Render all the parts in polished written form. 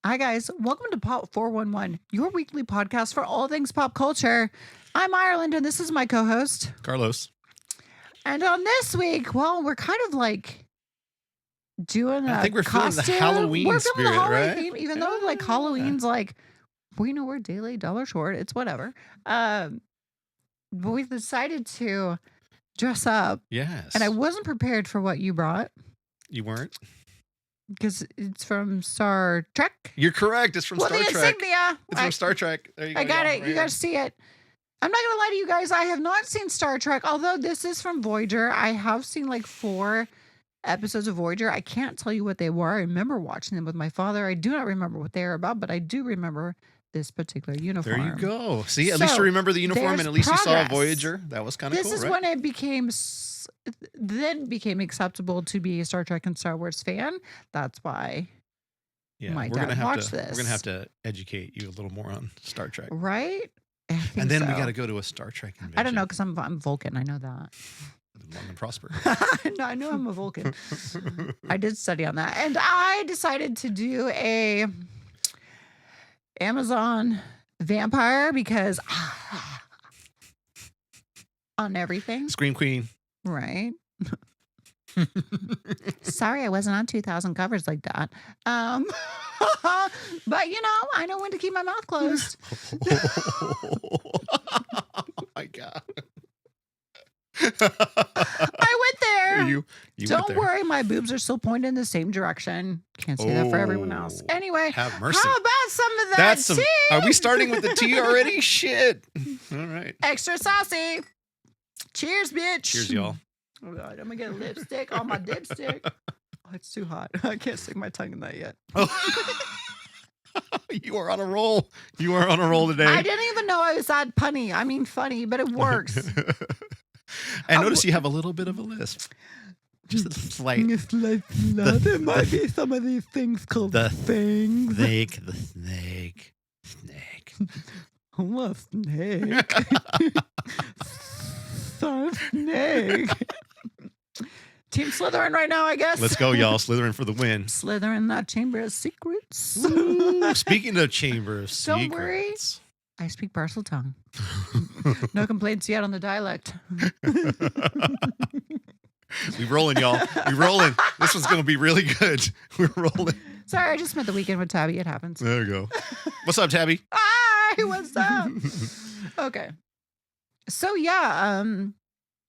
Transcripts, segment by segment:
Hi, guys. Welcome to Pop 411, your weekly podcast for all things pop culture. I'm Ireland, and this is my co host. Carlos. And on this week, well, we're kind of like doing a I think we're feeling costume. the Halloween we're feeling spirit, the Halloween right? theme, even though like Halloween's like, we're daily dollar short. It's whatever. But we've decided to dress up. Yes. And I wasn't prepared for what you brought. You weren't? Because it's from Star Trek. You're correct. It's from Star Trek. Insignia. It's from Star Trek. There you go. I got it. Right You here. guys see it. I'm not going to lie to you guys. I have not seen Star Trek, although this is from Voyager. I have seen like 4 episodes of Voyager. I can't tell you what they were. I remember watching them with my father. I do not remember what they are about, but I do remember this particular uniform. There you go. See, at least you remember the uniform, and at least you saw Voyager. That was kind of cool, This is right? when it became acceptable to be a Star Trek and Star Wars fan. That's why my dad watched this. We're going to have to educate you a little more on Star Trek. Right? And then we got to go to a Star Trek convention. I don't know, because I'm Vulcan. I know that. Long and prosper. No, I know I'm a Vulcan. I did study on that. And I decided to do a Amazon vampire because on everything. Scream Queen. Right. Sorry, I wasn't on 2,000 covers like that. But I know when to keep my mouth closed. Oh my God. I went there. You Don't worry, my boobs are still pointed in the same direction. Can't say that for everyone else. Anyway, have mercy. How about some of that tea? Are we starting with the tea already? Shit. All right. Extra saucy. Cheers, bitch. Cheers, y'all. Oh, God. I'm going to get a lipstick on my dipstick. Oh, it's too hot. I can't stick my tongue in that yet. You are on a roll. You are on a roll today. I didn't even know I was that punny. I mean, funny, but it works. I notice you have a little bit of a lisp. Just a slight. There might be some of these things called things. The snake. Oh, a snake. So snake. Team Slytherin right now, I guess. Let's go, y'all. Slytherin for the win. Slytherin, that chamber of secrets. Ooh, speaking of chamber of Don't secrets. worry. I speak parcel tongue. No complaints yet on the dialect. We rolling, y'all. We rolling. This one's going to be really good. We're rolling. Sorry, I just spent the weekend with Tabby. It happens. There you go. What's up, Tabby? Hi, what's up? Okay. So, yeah,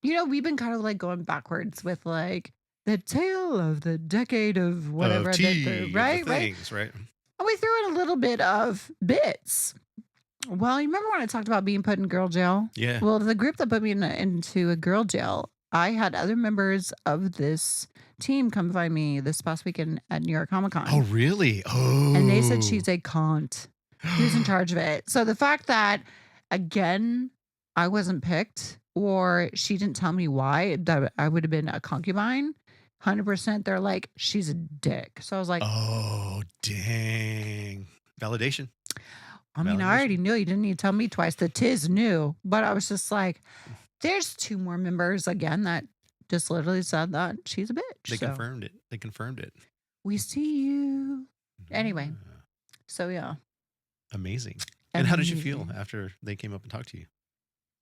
we've been kind of like going backwards with like the tale of the decade of whatever. Right? Things, right? And we threw in a little bit of bits. Well, you remember when I talked about being put in girl jail? Yeah. Well, the group that put me into a girl jail, I had other members of this team come find me this past weekend at New York Comic Con. Oh, really? Oh. And they said she's a cunt. Who's in charge of it? So the fact that, again, I wasn't picked or she didn't tell me why, that I would have been a concubine, 100%, they're like, she's a dick. So I was like, oh, dang. Validation. I mean, I already knew. You didn't need to tell me twice. The Tiz knew. But I was just like, there's 2 more members, again, that just literally said that she's a bitch. They confirmed it. We see you. Anyway. So, yeah. Amazing. And how did you feel after they came up and talked to you?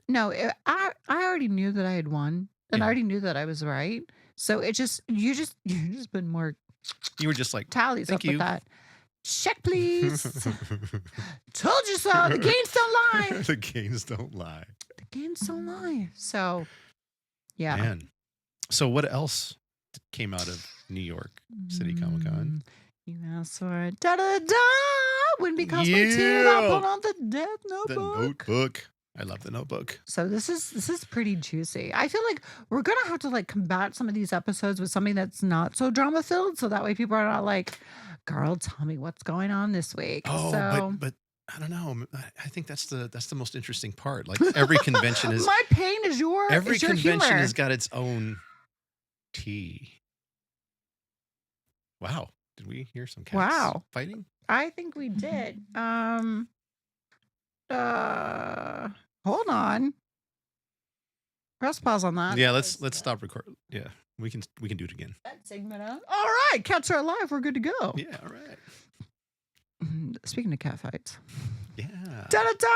No, I already knew that I had won. And I already knew that I was right. So it just, you just been more. You were just like, tallies thank up you. with that. Check, please. Told you so. The gains don't lie. The gains don't lie. The gains don't lie. So, yeah. Man. So what else came out of New York City Comic Con? You asked for it. Da-da-da. Wouldn't be cost my tears. I'll put on the Death Notebook. The Notebook. I love the Notebook. So this is pretty juicy. I feel like we're gonna have to like combat some of these episodes with something that's not so drama filled, so that way people are not like, "Girl, tell me what's going on this week." Oh, so, but I don't know. I think that's the most interesting part. Like every convention is my pain is your every convention humor. has got its own tea. Wow. Did we hear some cats fighting? I think we did. Hold on. Press pause on that. Yeah, let's stop recording. Yeah, we can do it again. That segment up. All right, cats are alive. We're good to go. Yeah, all right. Speaking of cat fights. Yeah. Da-da-da!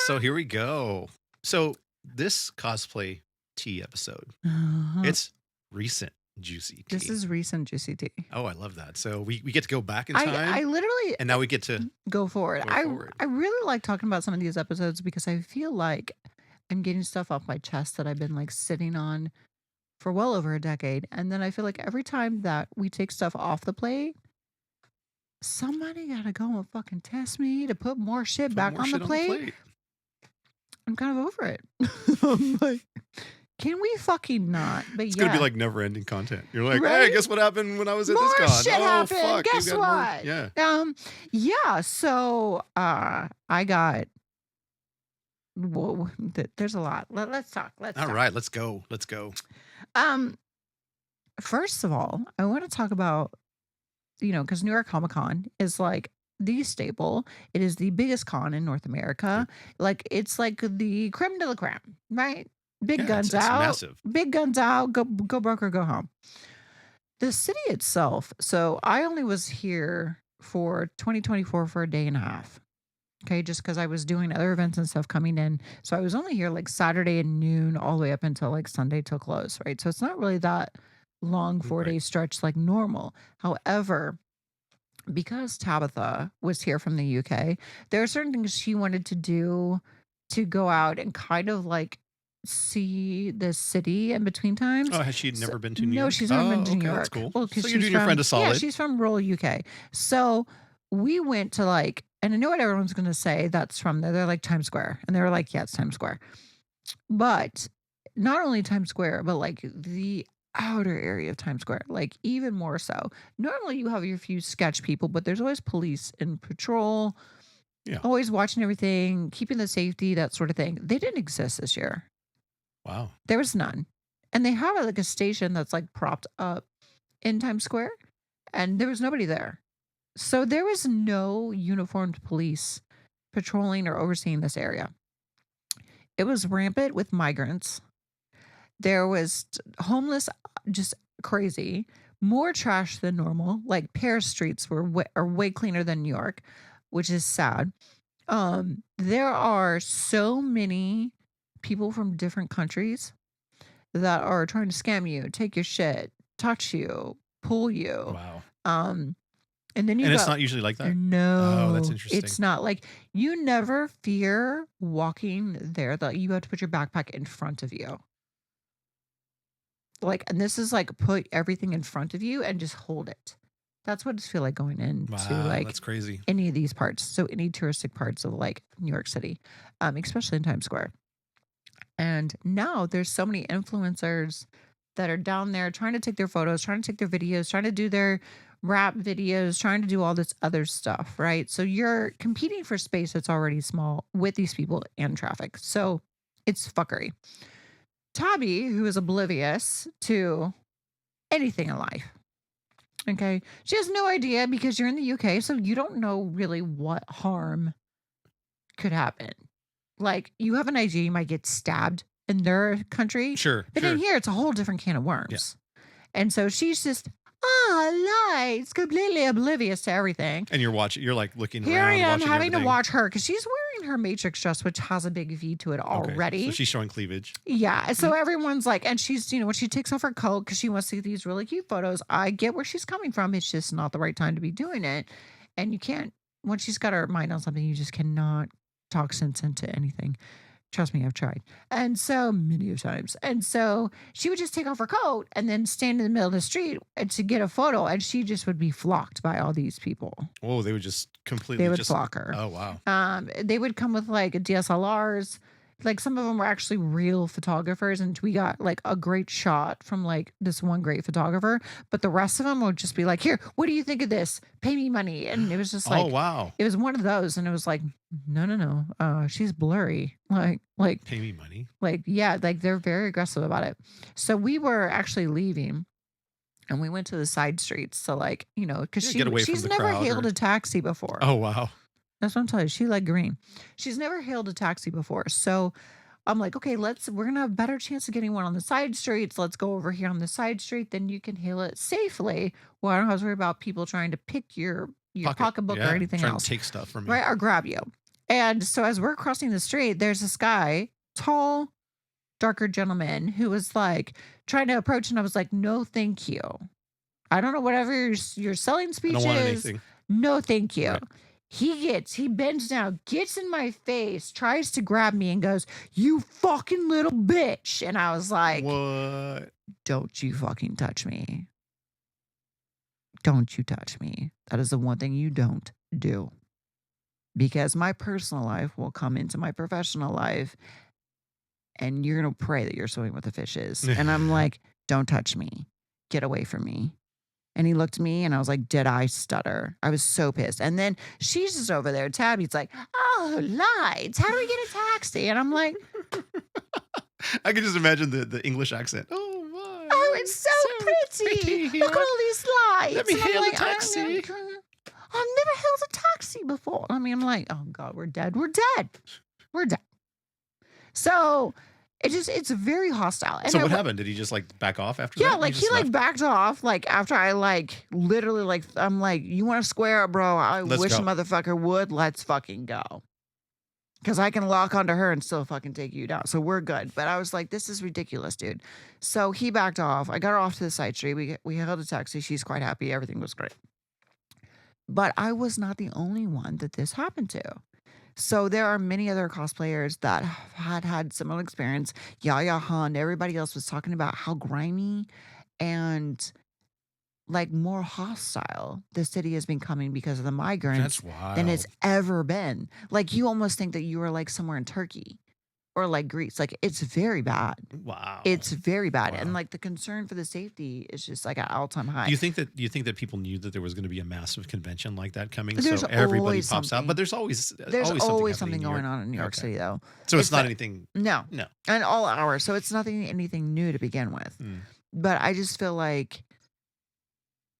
So here we go. So this cosplay tea episode, Uh-huh. it's recent juicy tea. This is recent juicy tea. Oh, I love that. So we get to go back in I time, literally and now we get to go forward. go forward. I really like talking about some of these episodes because I feel like I'm getting stuff off my chest that I've been like sitting on for well over a decade. And then I feel like every time that we take stuff off the plate, somebody gotta go and fucking test me to put more shit Put back more on the shit plate. I'm kind of over it. I'm like, can we fucking not? But It's yeah, gonna be like never-ending content. You're like, Right? hey, guess what happened when I was at more this con? shit Oh, happened. fuck! you Guess got what? more- Yeah. Yeah. So, I got. Whoa, there's a lot. Let's talk. Let's All talk. right, let's go. Let's go. First of all, I want to talk about, because New York Comic Con is like the staple. It is the biggest con in North America. Like it's like the creme de la creme, right? Big Yeah, guns it's out. massive. Big guns out. Go broke or go home. The city itself. So I only was here for 2024 for a day and a half. Okay, just because I was doing other events and stuff coming in. So I was only here like Saturday at noon all the way up until like Sunday till close, right? So it's not really that long 4 day stretch like normal. However, because Tabitha was here from the UK, there are certain things she wanted to do to go out and kind of like see the city in between times. Oh, has she never been to New No, York? she's never been to New okay, York. That's cool. Well, 'cause so she's you're doing your friend a Yeah, solid. she's from rural UK. So we went to like, and I know what everyone's going to say that's from there. They're like Times Square. And they were like, yeah, it's Times Square. But not only Times Square, but like the outer area of Times Square, like even more so. Normally you have your few sketch people, but there's always police and patrol, Yeah. always watching everything, keeping the safety, that sort of thing. They didn't exist this year. Wow. There was none. And they have like a station that's like propped up in Times Square, and there was nobody there. So there was no uniformed police patrolling or overseeing this area. It was rampant with migrants. There was homeless, just crazy. More trash than normal. Like Paris streets are way cleaner than New York, which is sad. There are so many people from different countries that are trying to scam you, take your shit, touch you, pull you. Wow. And then it's not usually like that? No. Oh, that's interesting. It's not like you never fear walking there that you have to put your backpack in front of you. Like, and this is like put everything in front of you and just hold it. That's what it feels like going into like that's crazy. any of these parts. So any touristic parts of like New York City, especially in Times Square. And now there's so many influencers that are down there trying to take their photos, trying to take their videos, trying to do their rap videos, trying to do all this other stuff, right? So you're competing for space that's already small with these people and traffic. So it's fuckery. Tabby, who is oblivious to anything in life, okay, she has no idea because you're in the UK, so you don't know really what harm could happen. Like, you have an idea you might get stabbed in their country. Sure. But in here, it's a whole different can of worms. Yeah. And so she's just, lights, completely oblivious to everything. And you're like looking Here around. I am watching having everything. to watch her because she's wearing her Matrix dress, which has a big V to it already. So she's showing cleavage. Yeah. So everyone's like, and she's, when she takes off her coat because she wants to get these really cute photos, I get where she's coming from. It's just not the right time to be doing it. And you can't, when she's got her mind on something, you just cannot talk sense into anything. Trust me, I've tried. And so many of times. And so she would just take off her coat and then stand in the middle of the street to get a photo. And she just would be flocked by all these people. Oh, they would just completely They would flock her. Oh, wow. They would come with like DSLRs. Like some of them were actually real photographers, and we got like a great shot from like this one great photographer. But the rest of them would just be like, "Here, what do you think of this? Pay me money." And it was just like, oh, wow. It was one of those, and it was like, no. She's blurry. Like pay me money. Like, yeah, like they're very aggressive about it. So we were actually leaving. And we went to the side streets. So like, because she's never hailed a taxi before. Oh, wow. That's what I'm telling you. She like green. She's never hailed a taxi before. So I'm like, okay, we're going to have a better chance of getting one on the side streets. Let's go over here on the side street. Then you can hail it safely. Well, I don't have to worry about people trying to pick your your pocketbook or anything trying else. to take stuff from you. Right, or grab you. And so as we're crossing the street, there's this guy, tall, darker gentleman, who was like trying to approach, and I was like, no, thank you. I don't know whatever your selling I speech don't want is. anything. No, thank you. Right. He bends down, gets in my face, tries to grab me, and goes, you fucking little bitch. And I was like, What? don't you fucking touch me. Don't you touch me. That is the one thing you don't do. Because my personal life will come into my professional life, and you're going to pray that you're swimming with the fishes. And I'm like, don't touch me. Get away from me. And he looked at me, and I was like, did I stutter? I was so pissed. And then she's just over there. Tabby's like, oh, lights. How do we get a taxi? And I'm like, I can just imagine the English accent. Oh, my. oh, it's so pretty. here. Look at all these lights. Let me And I'm hail like, a taxi. I've never hailed a taxi before. I mean, I'm like, oh, God, we're dead. We're dead. We're dead. So it's very hostile. And So what happened? Did he just like back off after that? yeah, like he like backed off. Like after I like literally like I'm like, you want to square up, bro? I Let's wish a go. motherfucker would. Let's fucking go. Because I can lock onto her and still fucking take you down. So we're good. But I was like, this is ridiculous, dude. So he backed off. I got her off to the side street. We hailed a taxi. She's quite happy. Everything was great. But I was not the only one that this happened to. So there are many other cosplayers that had similar experience. Yaya Han, everybody else was talking about how grimy and like more hostile the city has been coming because of the migrants That's wild. than it's ever been. Like you almost think that you were like somewhere in Turkey or like Greece. Like it's very bad. Wow. It's very bad. Wow. And like the concern for the safety is just like at all-time high. Do you think that people knew that there was going to be a massive convention like that coming? There's so everybody always pops out, something. but there's always something going on in New York City though. So it's not like- anything. No. No. And all hours. So it's anything new to begin with. Mm. But I just feel like,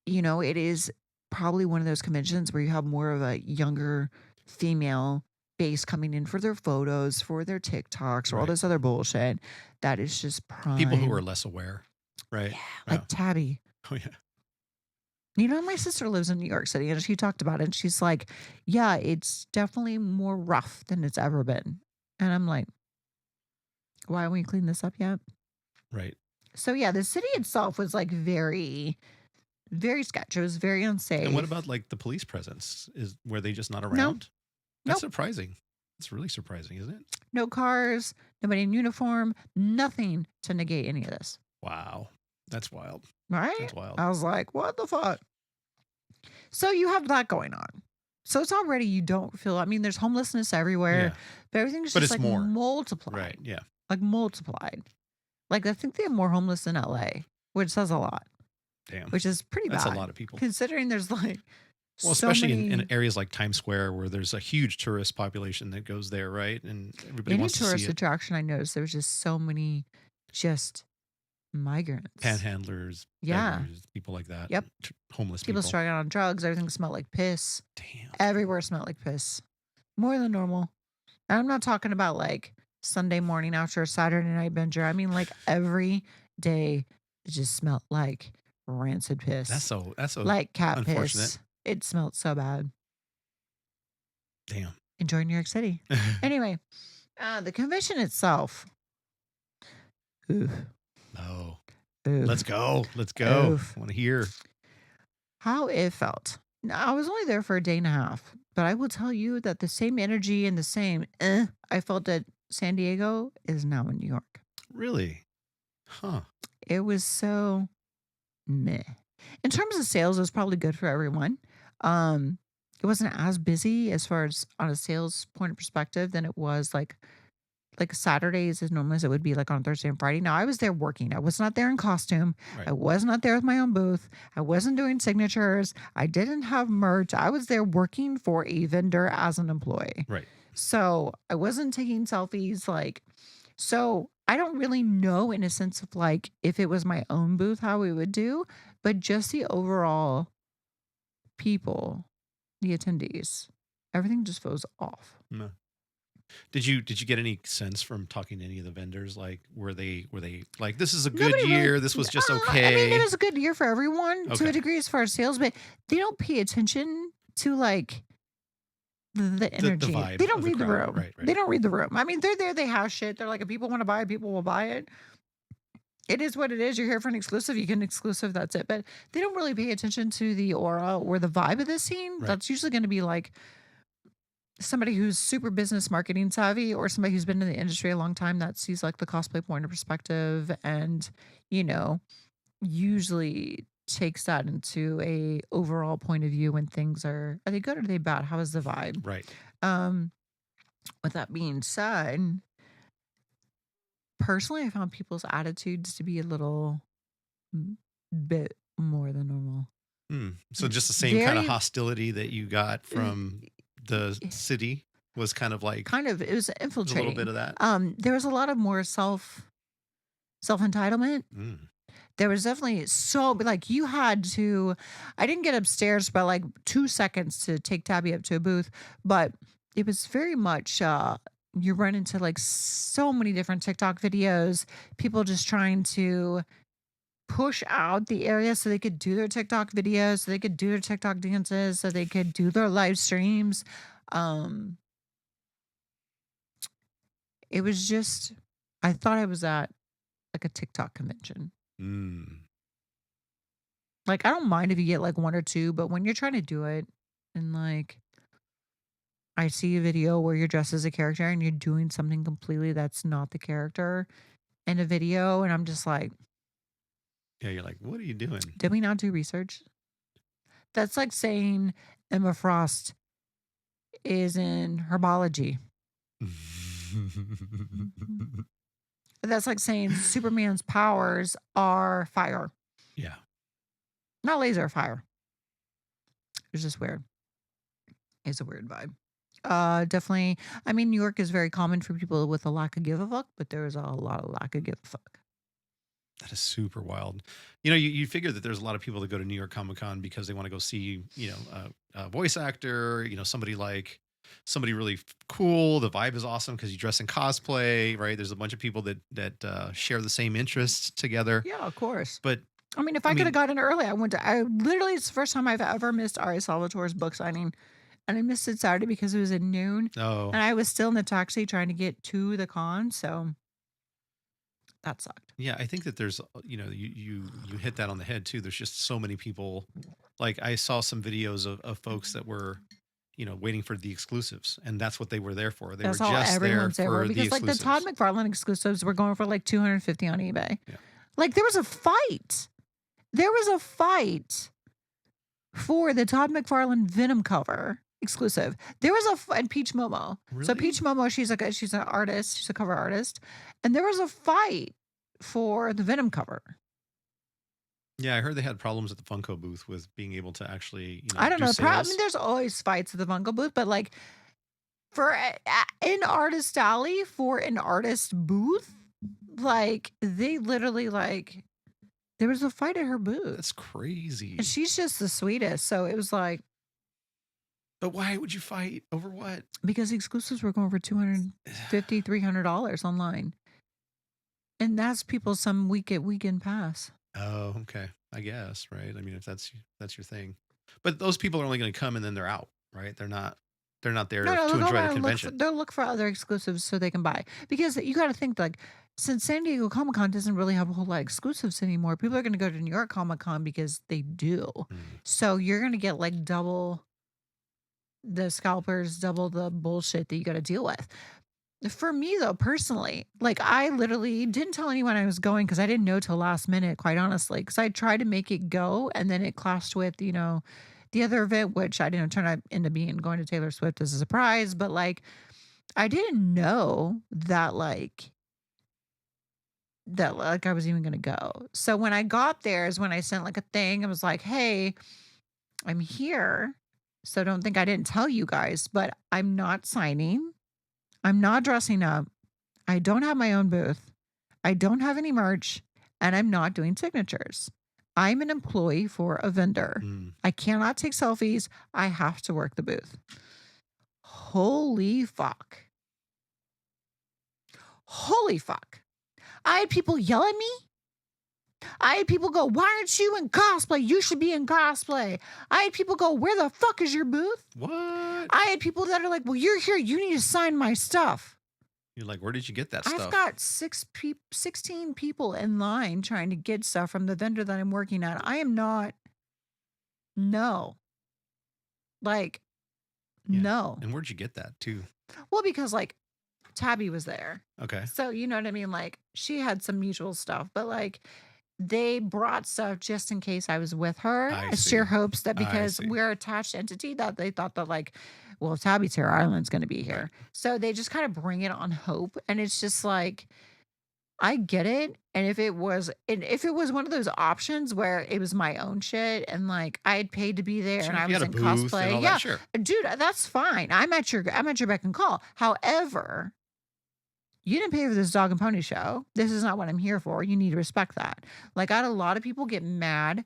it is probably one of those conventions where you have more of a younger female base coming in for their photos, for their TikToks, or all Right. this other bullshit. That is just prime. People who are less aware, right? Yeah, like Tabby. Oh yeah. My sister lives in New York City, and she talked about it. And she's like, yeah, it's definitely more rough than it's ever been. And I'm like, why haven't we cleaned this up yet? Right. So yeah, the city itself was like very, very sketchy. It was very unsafe. And what about like the police presence? Were they just not around? That's surprising. It's really surprising, isn't it? No cars, nobody in uniform, nothing to negate any of this. Wow. That's wild. Right? That's wild. I was like, what the fuck? So you have that going on. So it's already, you don't feel, there's homelessness everywhere, but everything's But just it's like more. multiplied. Right. Yeah. Like multiplied. Like I think they have more homeless in LA, which says a lot, Damn. which is pretty That's bad. a lot of people. Considering there's like, Well, so especially many, in areas like Times Square where there's a huge tourist population that goes there, right? And everybody any wants to tourist see it. attraction I noticed, there was just so many just migrants. Panhandlers, Yeah. beggars, people like that. Yep. Homeless People people. struggling on drugs. Everything smelled like piss. Damn. Everywhere smelled like piss. More than normal. And I'm not talking about like Sunday morning after a Saturday night binger. I mean like every day it just smelled like rancid piss. That's so like cat unfortunate. piss. It smelled so bad. Damn. Enjoy New York City. Anyway, the convention itself. Oof. Oh. Oof. Let's go. Let's go. Oof. I want to hear. How it felt. Now, I was only there for a day and a half, but I will tell you that the same energy and the same I felt at San Diego is now in New York. Really? Huh. It was so meh. In terms of sales, it was probably good for everyone. It wasn't as busy as far as on a sales point of perspective than it was like Saturdays as normally as it would be like on Thursday and Friday. Now I was there working. I was not there in costume. Right. I was not there with my own booth. I wasn't doing signatures. I didn't have merch. I was there working for a vendor as an employee. Right. So I wasn't taking selfies. So I don't really know in a sense of like if it was my own booth, how we would do, but just the overall people, the attendees, everything just feels off. No. Did you get any sense from talking to any of the vendors? Like, were they like, this is a good Nobody year, really- this was just I okay? mean, it was a good year for everyone to Okay. a degree as far as sales, but they don't pay attention to like the The energy. They vibe don't of the read the crowd. room. Right, They right. don't read the room. I mean, they're there, they have shit. They're like, if people want to buy it, people will buy it. It is what it is. You're here for an exclusive. You get an exclusive. That's it. But they don't really pay attention to the aura or the vibe of the scene. Right. That's usually going to be like somebody who's super business marketing savvy or somebody who's been in the industry a long time that sees like the cosplay point of perspective and, you know, usually takes that into a overall point of view when things are they good or are they bad? How is the vibe? Right. Um, with that being said, personally, I found people's attitudes to be a little bit more than normal. So just the same kind of Very hostility that you got uh, from the city was kind of like kind of it was a little bit infiltrating. of that. There was a lot of more self entitlement. Mm. There was definitely so like you had to I didn't get upstairs by like 2 seconds to take Tabby up to a booth, but it was very much you run into like so many different TikTok videos, people just trying to push out the area so they could do their TikTok videos, so they could do their TikTok dances, so they could do their live streams. Um it was just I thought I was at like a TikTok convention. Mm. Like, I don't mind if you get, like, 1 or 2, but when you're trying to do it and, like, I see a video where you're dressed as a character and you're doing something completely that's not the character in a video, and I'm just like, Yeah, you're like, what are you doing? "Did we not do research?" That's like saying Emma Frost is in herbology. Mhm. That's like saying Superman's powers are fire, Yeah. not laser, fire. It's just weird. It's a weird vibe. Definitely. I mean, New York is very common for people with a lack of give a fuck, but there's a lot of lack of give a fuck. That is super wild. You figure that there's a lot of people that go to New York Comic Con because they want to go see, a voice actor, somebody really cool. The vibe is awesome because you dress in cosplay, right? There's a bunch of people that share the same interests together. Yeah, of course. But I mean, if I I could have mean, gotten early, I literally, it's the first time I've ever missed Ari Salvatore's book signing. And I missed it Saturday because it was at noon. oh And I was still in the taxi trying to get to the con. So that sucked. yeah, I think that there's, you hit that on the head too. There's just so many people. Like I saw some videos of folks that were, waiting for the exclusives, and that's what they were there for. They were That's all just there everyone's there for. for the Because, like, the Todd exclusives. McFarlane exclusives were going for like 250 on eBay. Yeah. Like, there was a fight. There was a fight for the Todd McFarlane Venom cover exclusive. There was and Peach Momo. So Really? Peach Momo, she's an artist, she's a cover artist, and there was a fight for the Venom cover. Yeah, I heard they had problems at the Funko booth with being able to actually, I don't do know. I sales. mean, there's always fights at the Funko booth, but like for in Artist Alley for an artist booth, like they literally like there was a fight at her booth. That's crazy. And she's just the sweetest. So it was like But why would you fight over what? because the exclusives were going for $250, $300 online. And that's people some weekend pass. Oh, okay. I guess, right? I mean, if that's your thing. But those people are only going to come and then they're out, right? They're not there No, to they'll go enjoy the around and convention. they'll look for other exclusives so they can buy. Because you got to think like since San Diego Comic Con doesn't really have a whole lot of exclusives anymore, people are going to go to New York Comic Con because they do. Mm. So you're going to get like double the scalpers, double the bullshit that you got to deal with. For me though, personally, like I literally didn't tell anyone I was going because I didn't know till last minute, quite honestly. Because I tried to make it go, and then it clashed with the other event, which I didn't turn out into being going to Taylor Swift as a surprise. But like, I didn't know that I was even gonna go. So when I got there is when I sent like a thing. I was like, "Hey, I'm here, so don't think I didn't tell you guys, but I'm not signing." I'm not dressing up. I don't have my own booth. I don't have any merch, and I'm not doing signatures. I'm an employee for a vendor. Mm. I cannot take selfies. I have to work the booth. Holy fuck. Holy fuck. I had people yell at me I had people go, why aren't you in cosplay? You should be in cosplay. I had people go, where the fuck is your booth? What? I had people that are like, well, you're here. You need to sign my stuff. You're like, where did you get that I've stuff? got 16 people in line trying to get stuff from the vendor that I'm working at. I am not. No. Like, Yeah. no. And where'd you get that too? Well, because like Tabby was there. Okay. So, you know what I mean? Like, she had some mutual stuff, but like, they brought stuff just in case I was with her. I It's sheer see. hopes that I because see. we're attached entity that they thought that like, well, if Tabby's here, Ireland's going to be here. Right. So they just kind of bring it on hope. And it's just like, I get it. And if it was one of those options where it was my own shit and like I had paid to be there Sure, and if I you was had a in booth and cosplay, all yeah, that, sure. dude, that's fine. I'm at your beck and call. However, you didn't pay for this dog and pony show. This is not what I'm here for. You need to respect that. Like, I had a lot of people get mad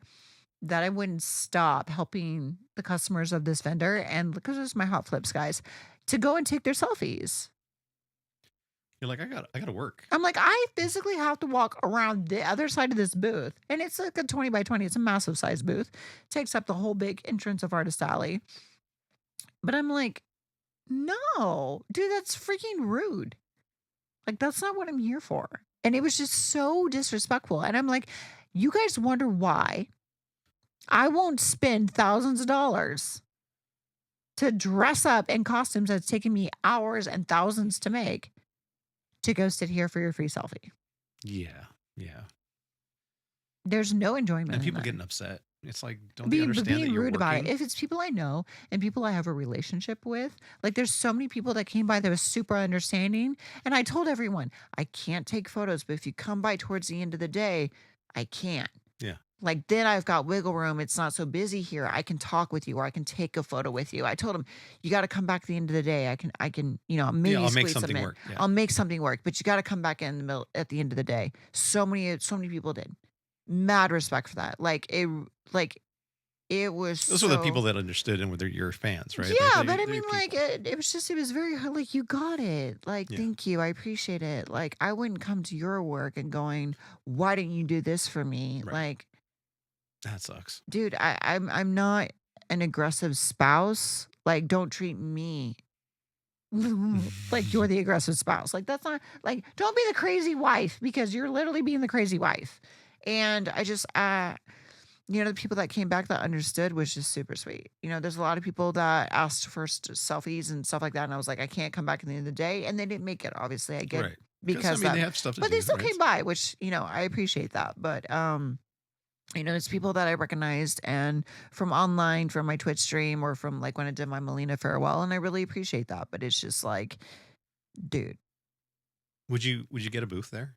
that I wouldn't stop helping the customers of this vendor and because it's my hot flips, guys, to go and take their selfies. You're like, I got to work. I'm like, I physically have to walk around the other side of this booth. And it's like a 20 by 20. It's a massive size booth. Takes up the whole big entrance of Artist Alley. But I'm like, no, dude, that's freaking rude. Like, that's not what I'm here for. And it was just so disrespectful. And I'm like, you guys wonder why I won't spend thousands of dollars to dress up in costumes that's taken me hours and thousands to make to go sit here for your free selfie. Yeah. Yeah. There's no enjoyment And in people that. getting upset. It's like, don't they But understand that being you're rude about it. working? If it's people I know and people I have a relationship with, like there's so many people that came by that was super understanding. And I told everyone, I can't take photos, but if you come by towards the end of the day, I can. Yeah. Like then I've got wiggle room. It's not so busy here. I can talk with you or I can take a photo with you. I told them, you got to come back at the end of the day. I can, maybe I'll make squeeze something them in. work. Yeah. I'll make something work, but you got to come back in the middle at the end of the day. So many people did. Mad respect for that. It was Those were the people that understood and were your fans, right? yeah, They- but I they're mean, people. like, it was very hard. Like, you got it. Like, Yeah. thank you. I appreciate it. Like, I wouldn't come to your work and going, why didn't you do this for me? Right. Like, That sucks. dude, I'm not an aggressive spouse. Like, don't treat me like you're the aggressive spouse. Like, that's not, like, don't be the crazy wife because you're literally being the crazy wife. And I just, the people that came back that understood was just super sweet. There's a lot of people that asked for selfies and stuff like that. And I was like, I can't come back at the end of the day. And they didn't make it, obviously. I get Right. because they have stuff to but do. they still right? came by, which, I appreciate that. But, it's people that I recognized and from online, from my Twitch stream or from like when I did my Melina farewell. And I really appreciate that. But it's just like, dude. Would you get a booth there?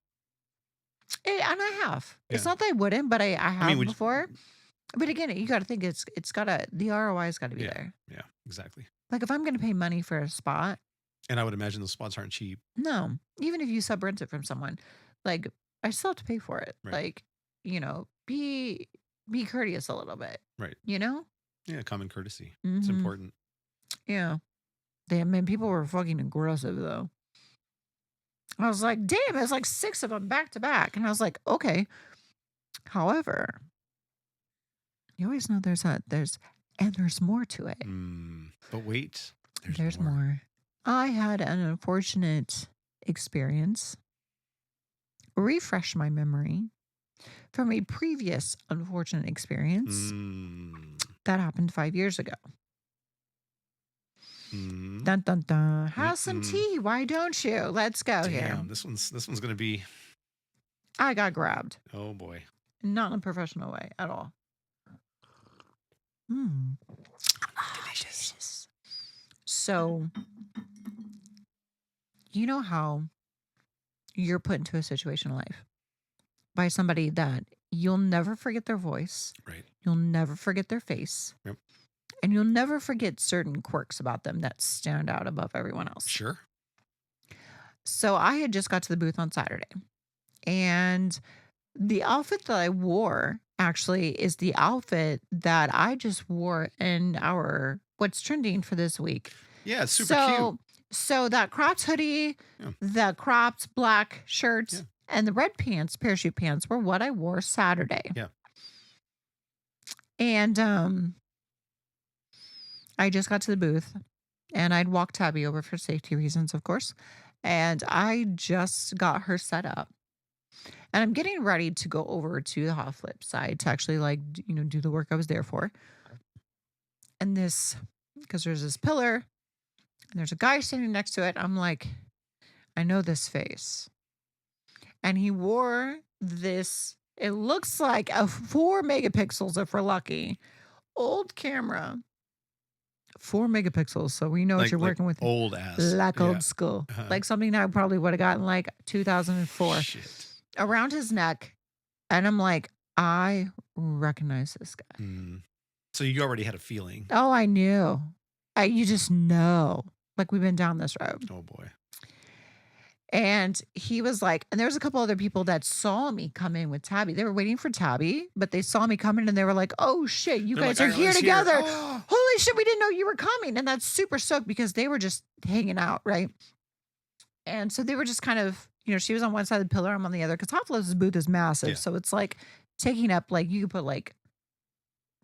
And I have. It's Yeah. not that I wouldn't, but I have mean, would you- before. But again, you got to think the ROI's got to be Yeah. there. Yeah, exactly. Like if I'm going to pay money for a spot, And I would imagine those spots aren't cheap. no, even if you sub rent it from someone, like I still have to pay for it. Right. Like, be courteous a little bit. Right. Yeah, Common courtesy. It's Mhm. important. Yeah. Damn, man, people were fucking aggressive though. I was like, damn, it's like 6 of them back to back. And I was like, okay. However, you always know there's more to it. But wait, There's more. I had an unfortunate experience. Refresh my memory from a previous unfortunate experience that happened 5 years ago. Dun dun dun. Have some tea. Why don't you? Let's go here. Damn, this one's gonna be. I got grabbed. Oh boy. Not in a professional way at all. Delicious. So, you know how you're put into a situation in life by somebody that you'll never forget their voice. Right. You'll never forget their face. Yep. And you'll never forget certain quirks about them that stand out above everyone else. Sure. So I had just got to the booth on Saturday. And the outfit that I wore actually is the outfit that I just wore in our what's trending for this week. Yeah, it's super cute. So that cropped hoodie, Yeah. the cropped black shirts, Yeah. And the red pants, parachute pants, were what I wore Saturday. Yeah. And I just got to the booth and I'd walked Tabby over for safety reasons, of course. And I just got her set up. And I'm getting ready to go over to the hot flip side to actually do the work I was there for. And because there's this pillar and there's a guy standing next to it. I'm like, I know this face. And he wore this, it looks like a 4 megapixels if we're lucky, old camera. 4 megapixels. So we know what you're working with. Old ass. Like old school. Like something I probably would have gotten like 2004. Shit. Around his neck. And I'm like, I recognize this guy. So you already had a feeling. Oh, I knew. You just know. Like we've been down this road. Oh boy. And he was like, and there was a couple other people that saw me come in with Tabby. They were waiting for Tabby, but they saw me come in and they were like, oh shit, you guys are here together. Oh. Holy shit, we didn't know you were coming. And that's super stoked because they were just hanging out, right? And so they were just kind of, she was on one side of the pillar, I'm on the other, because Hot Flip's booth is massive. Yeah. So it's like taking up, like you could put like,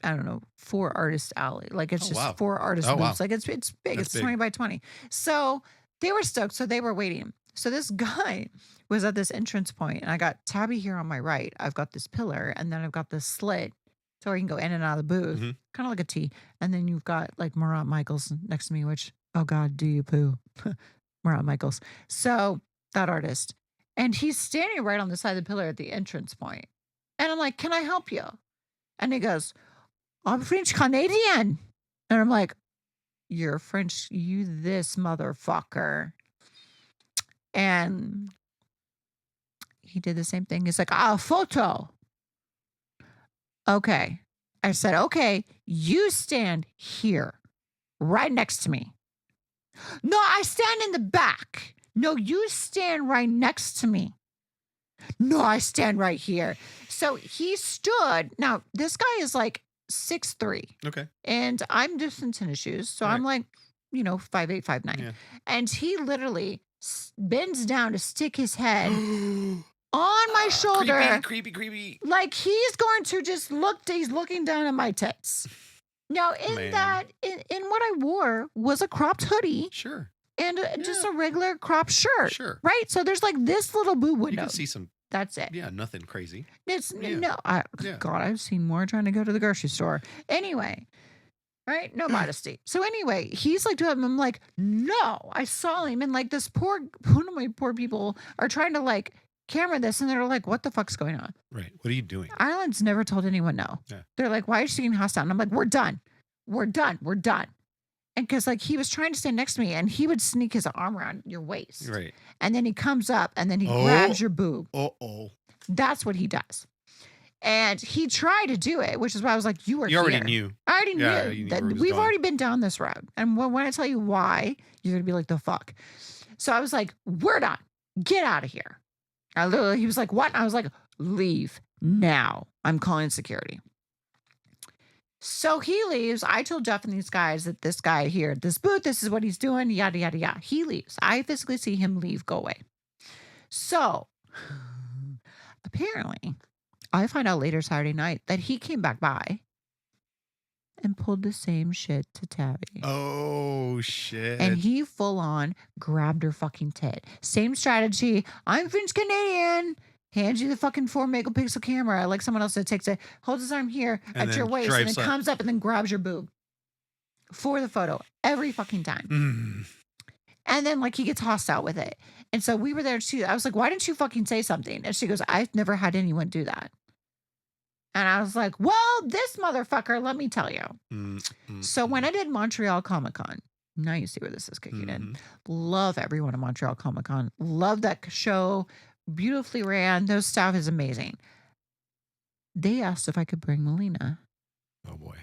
I don't know, 4 artist alley. Like it's just 4 artist booths. Wow. Like it's big. That's it's 20 by 20. So they were stoked. So they were waiting. So this guy was at this entrance point, and I got Tabby here on my right. I've got this pillar, and then I've got this slit so I can go in and out of the booth, kind of like a T. And then you've got like Murat Michaels next to me, which, oh God, do you poo? Murat Michaels. So that artist. And he's standing right on the side of the pillar at the entrance point. And I'm like, can I help you? And he goes, I'm French Canadian. And I'm like, you're French, you this motherfucker. And he did the same thing. He's like, a photo. Okay. I said, okay, you stand here, right next to me. No, I stand in the back. No, you stand right next to me. No, I stand right here. So he stood. Now, this guy is like 6'3". Okay. And I'm just in tennis shoes. So I'm like, 5'8", 5'9". Yeah. And he literally bends down to stick his head on my shoulder. Creepy. Like he's going to just he's looking down at my tits. Now, in what I wore was a cropped hoodie. Sure. And just a regular cropped shirt. Sure. Right? So there's like this little boob window. You can see some. That's it. Yeah, nothing crazy. God, I've seen more trying to go to the grocery store. Anyway. Right? No modesty. So anyway, he's like doing, I'm like, no, I saw him. And like one of my poor people are trying to like camera this. And they're like, what the fuck's going on? Right. What are you doing? Island's never told anyone no. Yeah. They're like, why are you getting hostile? And I'm like, we're done. And because like he was trying to stand next to me and he would sneak his arm around your waist. Right. And then he comes up and then he grabs your boob. That's what he does. And he tried to do it, which is why I was like, you already knew. I already knew that we've already been down this road. And when I tell you why, you're going to be like, the fuck. So I was like, we're done. Get out of here. He was like, what? And I was like, leave now. I'm calling security. So he leaves. I told Jeff and these guys that this guy here at this booth, this is what he's doing, yada, yada, yada. He leaves. I physically see him leave, go away. So apparently, I find out later Saturday night that he came back by and pulled the same shit to Tabby. Oh, shit. And he full on grabbed her fucking tit. Same strategy. I'm French Canadian. Hands you the fucking 4 megapixel camera like someone else that takes it, holds his arm here at your waist, and then comes up and then grabs your boob for the photo every fucking time. And then like he gets hostile with it. And so we were there too. I was like, why didn't you fucking say something? And she goes, I've never had anyone do that. And I was like, well, this motherfucker, let me tell you. So when I did Montreal Comic Con, now you see where this is kicking in. Love everyone at Montreal Comic Con. Love that show. Beautifully ran. Those staff is amazing. They asked if I could bring Melina. Oh boy.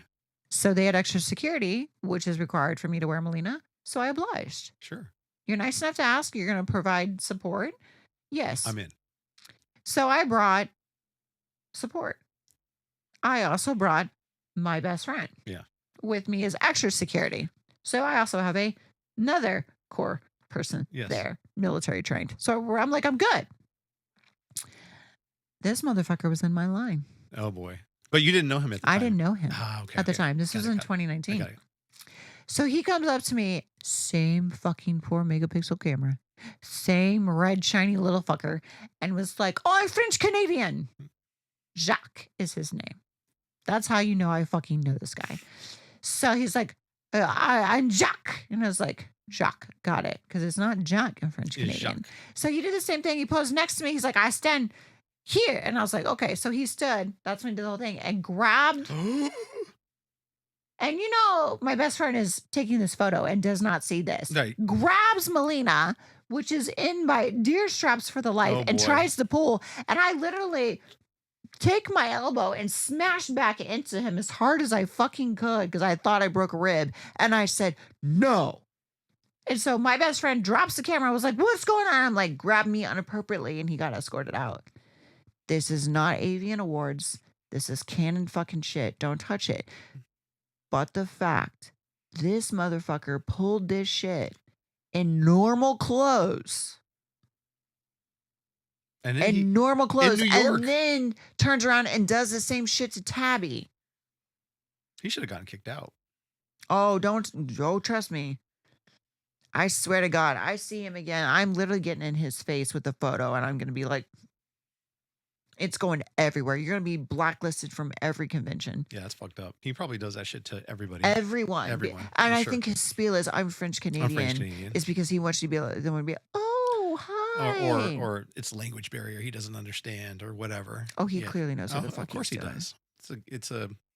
So they had extra security, which is required for me to wear Melina. So I obliged. Sure. You're nice enough to ask. You're going to provide support. Yes. I'm in. So I brought support. I also brought my best friend. Yeah. With me as extra security. So I also have another core person there, military trained. So I'm like, I'm good. This motherfucker was in my line. Oh boy. But you didn't know him at the time. I didn't know him Okay. at the time. This Got was it, in got it. I 2019. got it. So he comes up to me, same fucking 4 megapixel camera, same red shiny little fucker, and was like, "Oh, I'm French Canadian." Jacques is his name. That's how you know I fucking know this guy. So he's like, I'm Jacques. And I was like, Jacques, got it. Because it's not Jack in French It's Canadian. Jacques. So he did the same thing. He posed next to me. He's like, I stand here. And I was like, okay. So he stood. That's when he did the whole thing and grabbed. And you know, my best friend is taking this photo and does not see this. Right. Grabs Melina, which is in my deer straps for the life, and boy. tries to pull. And I literally take my elbow and smash back into him as hard as I fucking could because I thought I broke a rib. And I said, no. And so my best friend drops the camera. I was like, what's going on? I'm like, grab me inappropriately. And he got escorted out. This is not Avian Awards. This is canon fucking shit. Don't touch it. But the fact this motherfucker pulled this shit in normal clothes. And normal clothes. in New York. And then turns around and does the same shit to Tabby. He should have gotten kicked out. Oh, trust me. I swear to God, I see him again. I'm literally getting in his face with the photo, and I'm going to be like, it's going everywhere. You're going to be blacklisted from every convention. Yeah, that's fucked up. He probably does that shit to everybody. Everyone. Everyone. And I'm I sure. think his spiel is, I'm French Canadian. It's because he wants you to be like, oh, hi. Or it's language barrier he doesn't understand or whatever. Oh, he clearly knows what the fuck of course he's he doing. does.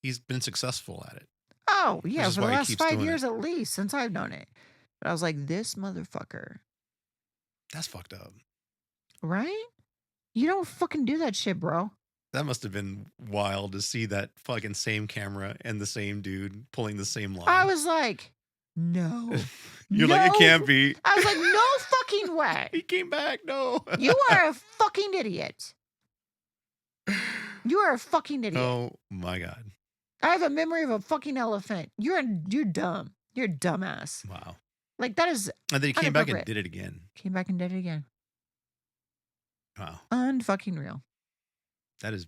He's been successful at it. Oh, yeah, is for the why he last keeps 5 doing years at least since I've known it. But I was like, this motherfucker. That's fucked up. Right? You don't fucking do that shit, bro. That must have been wild to see that fucking same camera and the same dude pulling the same line. I was like, no. You're like, it can't be. I was like, no fucking way. He came back. No. You are a fucking idiot. You are a fucking idiot. Oh my God. I have a memory of a fucking elephant. You're dumb. You're a dumbass. Wow. Like, that is And then he came back and inappropriate. did it again. Came back and did it again. Wow. Unfucking real. That is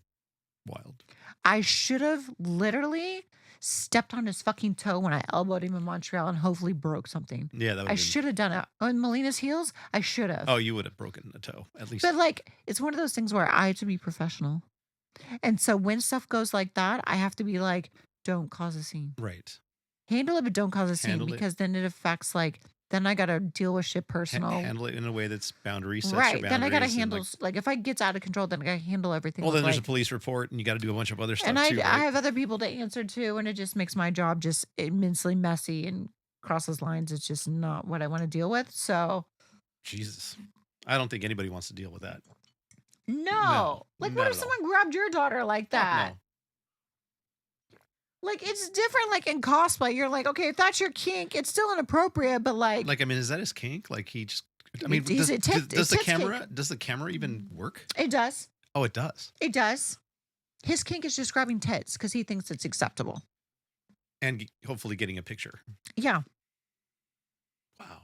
wild. I should have literally stepped on his fucking toe when I elbowed him in Montreal and hopefully broke something. Yeah, that would I should have done it. On Melina's heels, I should have. Oh, you would have broken a toe, at least. But like, it's one of those things where I have to be professional. And so when stuff goes like that, I have to be like, don't cause a scene. Right. Handle it, but don't cause a scene Handle it. because then it affects like, then I got to deal with shit personal. Handle it in a way that's boundaries. Right. Then I got to handle, like if I gets out of control, then I got to handle everything. Well, then there's a like, police report and you got to do a bunch of other stuff and too, right? I have other people to answer to, and it just makes my job just immensely messy and crosses lines. It's just not what I want to deal with. So, Jesus. I don't think anybody wants to deal with that. no. Like, not what if at all. someone grabbed your daughter like Fuck that? no. Like, it's different, like in cosplay. You're like, okay, if that's your kink, it's still inappropriate, but like Like, I mean, is that his kink? Like, he just, I mean, He's does, a tit- does the tits kink. camera even work? it does. Oh, it does. It does. His kink is just grabbing tits because he thinks it's acceptable. And hopefully getting a picture. Yeah. Wow.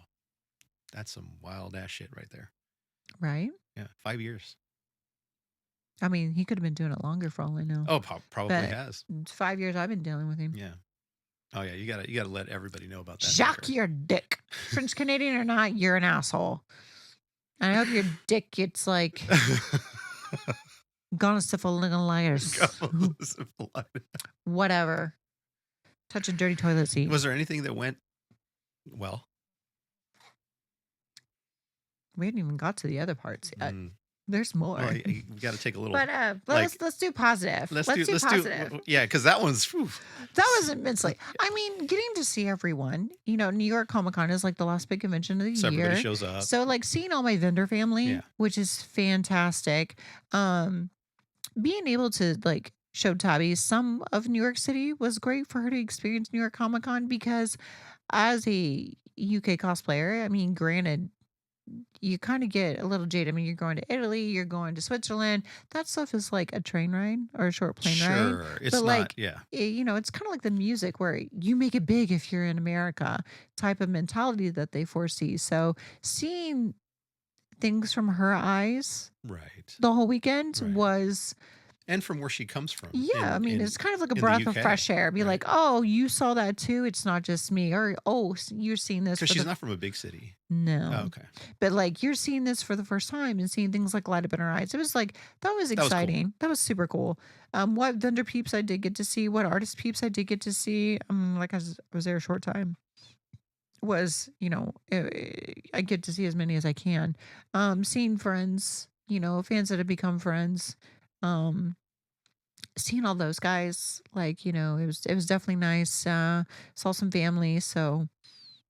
That's some wild ass shit right there. Right? Yeah. 5 years. I mean, he could have been doing it longer for all I know. Oh, probably But- has. It's 5 years I've been dealing with him. Yeah. Oh yeah. You gotta let everybody know about that. Jacques, fucker. your dick. French Canadian or not, you're an asshole. I hope your dick gets like gonosyphilitis. Whatever. Touch a dirty toilet seat. Was there anything that went well? We hadn't even got to the other parts yet. Mm. There's more. Well, you got to take a little. But let's do positive. Let's do positive. Yeah, because that one's. Whew. That was immensely. I mean, getting to see everyone. You know, New York Comic Con is like the last big convention of the So year. everybody shows up. So like seeing all my vendor family, Yeah. which is fantastic. Being able to like show Tabby some of New York City was great for her to experience New York Comic Con because as a UK cosplayer, I mean, granted, you kind of get a little jaded. I mean, you're going to Italy, you're going to Switzerland. That stuff is like a train ride or a short plane ride. Sure, it's But, not. like, Yeah, You know, it's kind of like the music where you make it big if you're in America type of mentality that they foresee. So seeing things from her eyes Right. the whole weekend Right. was And from where she comes from yeah, I mean, it's kind of like a in the breath of UK, fresh air. Be right? like, "Oh, you saw that too? It's not just me." Or, "Oh, you're seeing this Because for she's the not from a big city. Oh, no." okay. But, like, you're seeing this for the first time and seeing things, like, light up in her eyes. It was, like that was That was cool. exciting. That was super cool. What vendor peeps I did get to see, what artist peeps I did get to see, like, I was there a short time, was, I get to see as many as I can. Seeing friends, fans that have become friends, um, seeing all those guys, like, it was definitely nice. Saw some family, so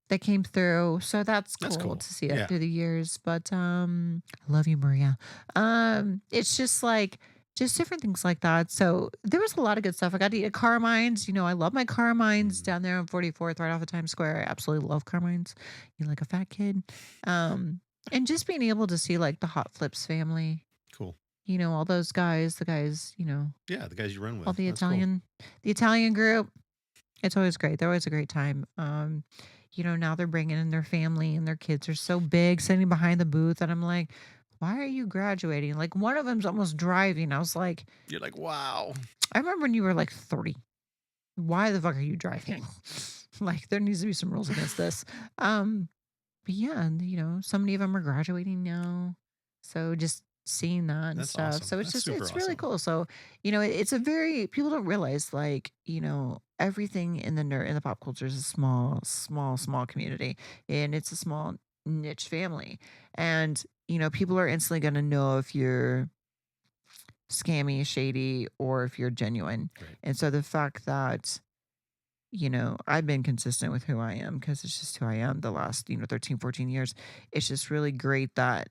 that came through. So that's That's cool cool. to see it Yeah. through the years. But I love you, Maria. It's just like just different things like that. So there was a lot of good stuff. I got to eat at Carmine's. I love my Carmine's Mm, down there on 44th, right off of Times Square. I absolutely love Carmine's. You like a fat kid. Um, and just being able to see like the Hot Flips family, cool. all those guys, the guys, Yeah, the guys you run all with. the That's cool. Italian group. It's always great. They're always a great time. Now they're bringing in their family and their kids are so big sitting behind the booth. And I'm like, why are you graduating? Like one of them's almost driving. I was like, You're like, wow. I remember when you were like 30. Why the fuck are you driving? Like there needs to be some rules against this. Um, but yeah, and so many of them are graduating now. So just seeing that and That's stuff. awesome. So it's That's just super it's really awesome. cool. So, it's a very people don't realize like, everything in the pop culture is a small, small, small community. And it's a small niche family. And, people are instantly gonna know if you're scammy, shady, or if you're genuine. Right. And so the fact that I've been consistent with who I am because it's just who I am the last, 13, 14 years. It's just really great that,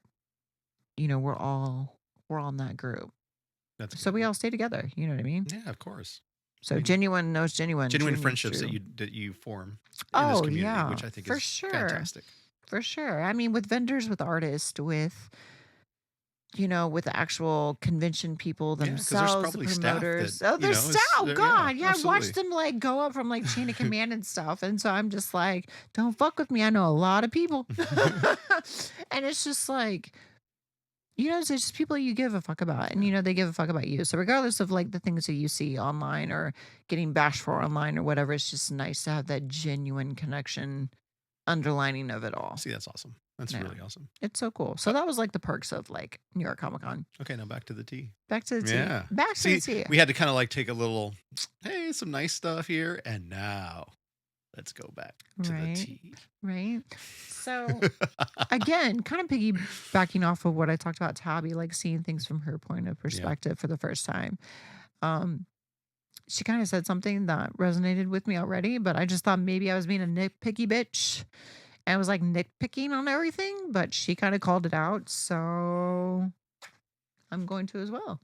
we're all in that group. That's So we cool. all stay together. You know what I mean? Yeah, of course. I So mean, genuine knows genuine, genuine true knows friendships true. that you form in this Oh community, yeah, which I think for is sure. fantastic. For sure. I mean, with vendors, with artists, with the actual convention people Yeah, because there's themselves, the probably staff that promoters. Oh, there's is oh yeah, God. Yeah, I watched absolutely. them like go up from like chain of command and stuff. And so I'm just like, don't fuck with me. I know a lot of people. And it's just like, it's just people you give a fuck about and Yeah, they give a fuck about you. So regardless of like the things that you see online or getting bashed for online or whatever, it's just nice to have that genuine connection underlining of it all. see, that's awesome. That's Yeah. really awesome. It's so cool. So Uh, that was like the perks of like New York Comic Con. okay, now back to the tea. Back to the tea. Yeah. Back to the See, tea. we had to kind of like take a little, hey, some nice stuff here, and now let's go back to the Right. tea. Right. So again, kind of piggybacking off of what I talked about Tabby, like seeing things from her point of Yeah. perspective for the first time. Um, she kind of said something that resonated with me already, but I just thought maybe I was being a nitpicky bitch. And I was like nitpicking on everything, but she kind of called it out. So I'm going to as well.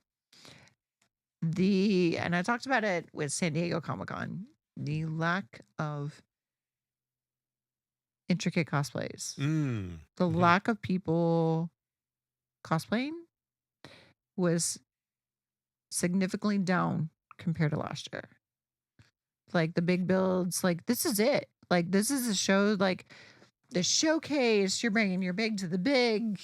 And I talked about it with San Diego Comic Con, the lack of intricate cosplays, Mm. the Mhm. lack of people cosplaying was significantly down compared to last year. Like the big builds, like this is it. Like this is a show, like the showcase. You're bringing your big to the big,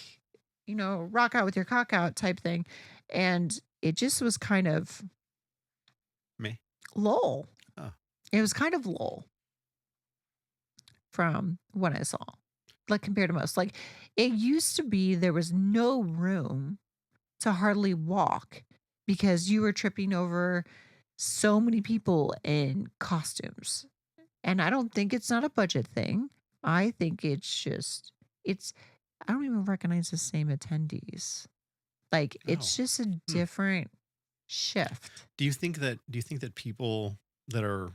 rock out with your cock out type thing, and it just was kind of Me. lull. Oh. It was kind of lull from what I saw, like compared to most. Like it used to be there was no room to hardly walk because you were tripping over so many people in costumes. And I don't think it's not a budget thing. I think it's I don't even recognize the same attendees. Like Oh. it's just a Hmm. different shift. Do you think that people that are,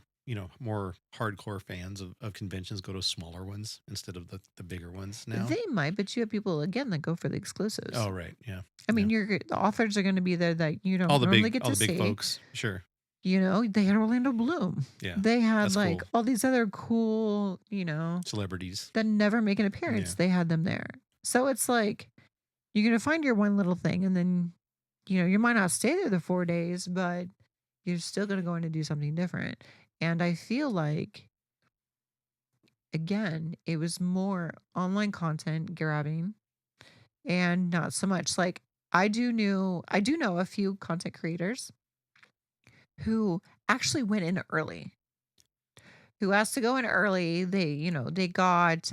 more hardcore fans of conventions go to smaller ones instead of the bigger ones now? They might, but you have people again that go for the exclusives. Oh, right. Yeah. I Yeah. mean, the authors are going to be there that you don't normally get All to the big see. folks. Sure. They had Orlando Bloom. Yeah. They had That's like cool. all these other cool, Celebrities. that never make an appearance. Yeah. They had them there. So it's like you're going to find your one little thing and then, you might not stay there the 4 days, but you're still going to go in and do something different. And I feel like, again, it was more online content grabbing and not so much. Like I do know a few content creators who actually went in early, who asked to go in early. They, they got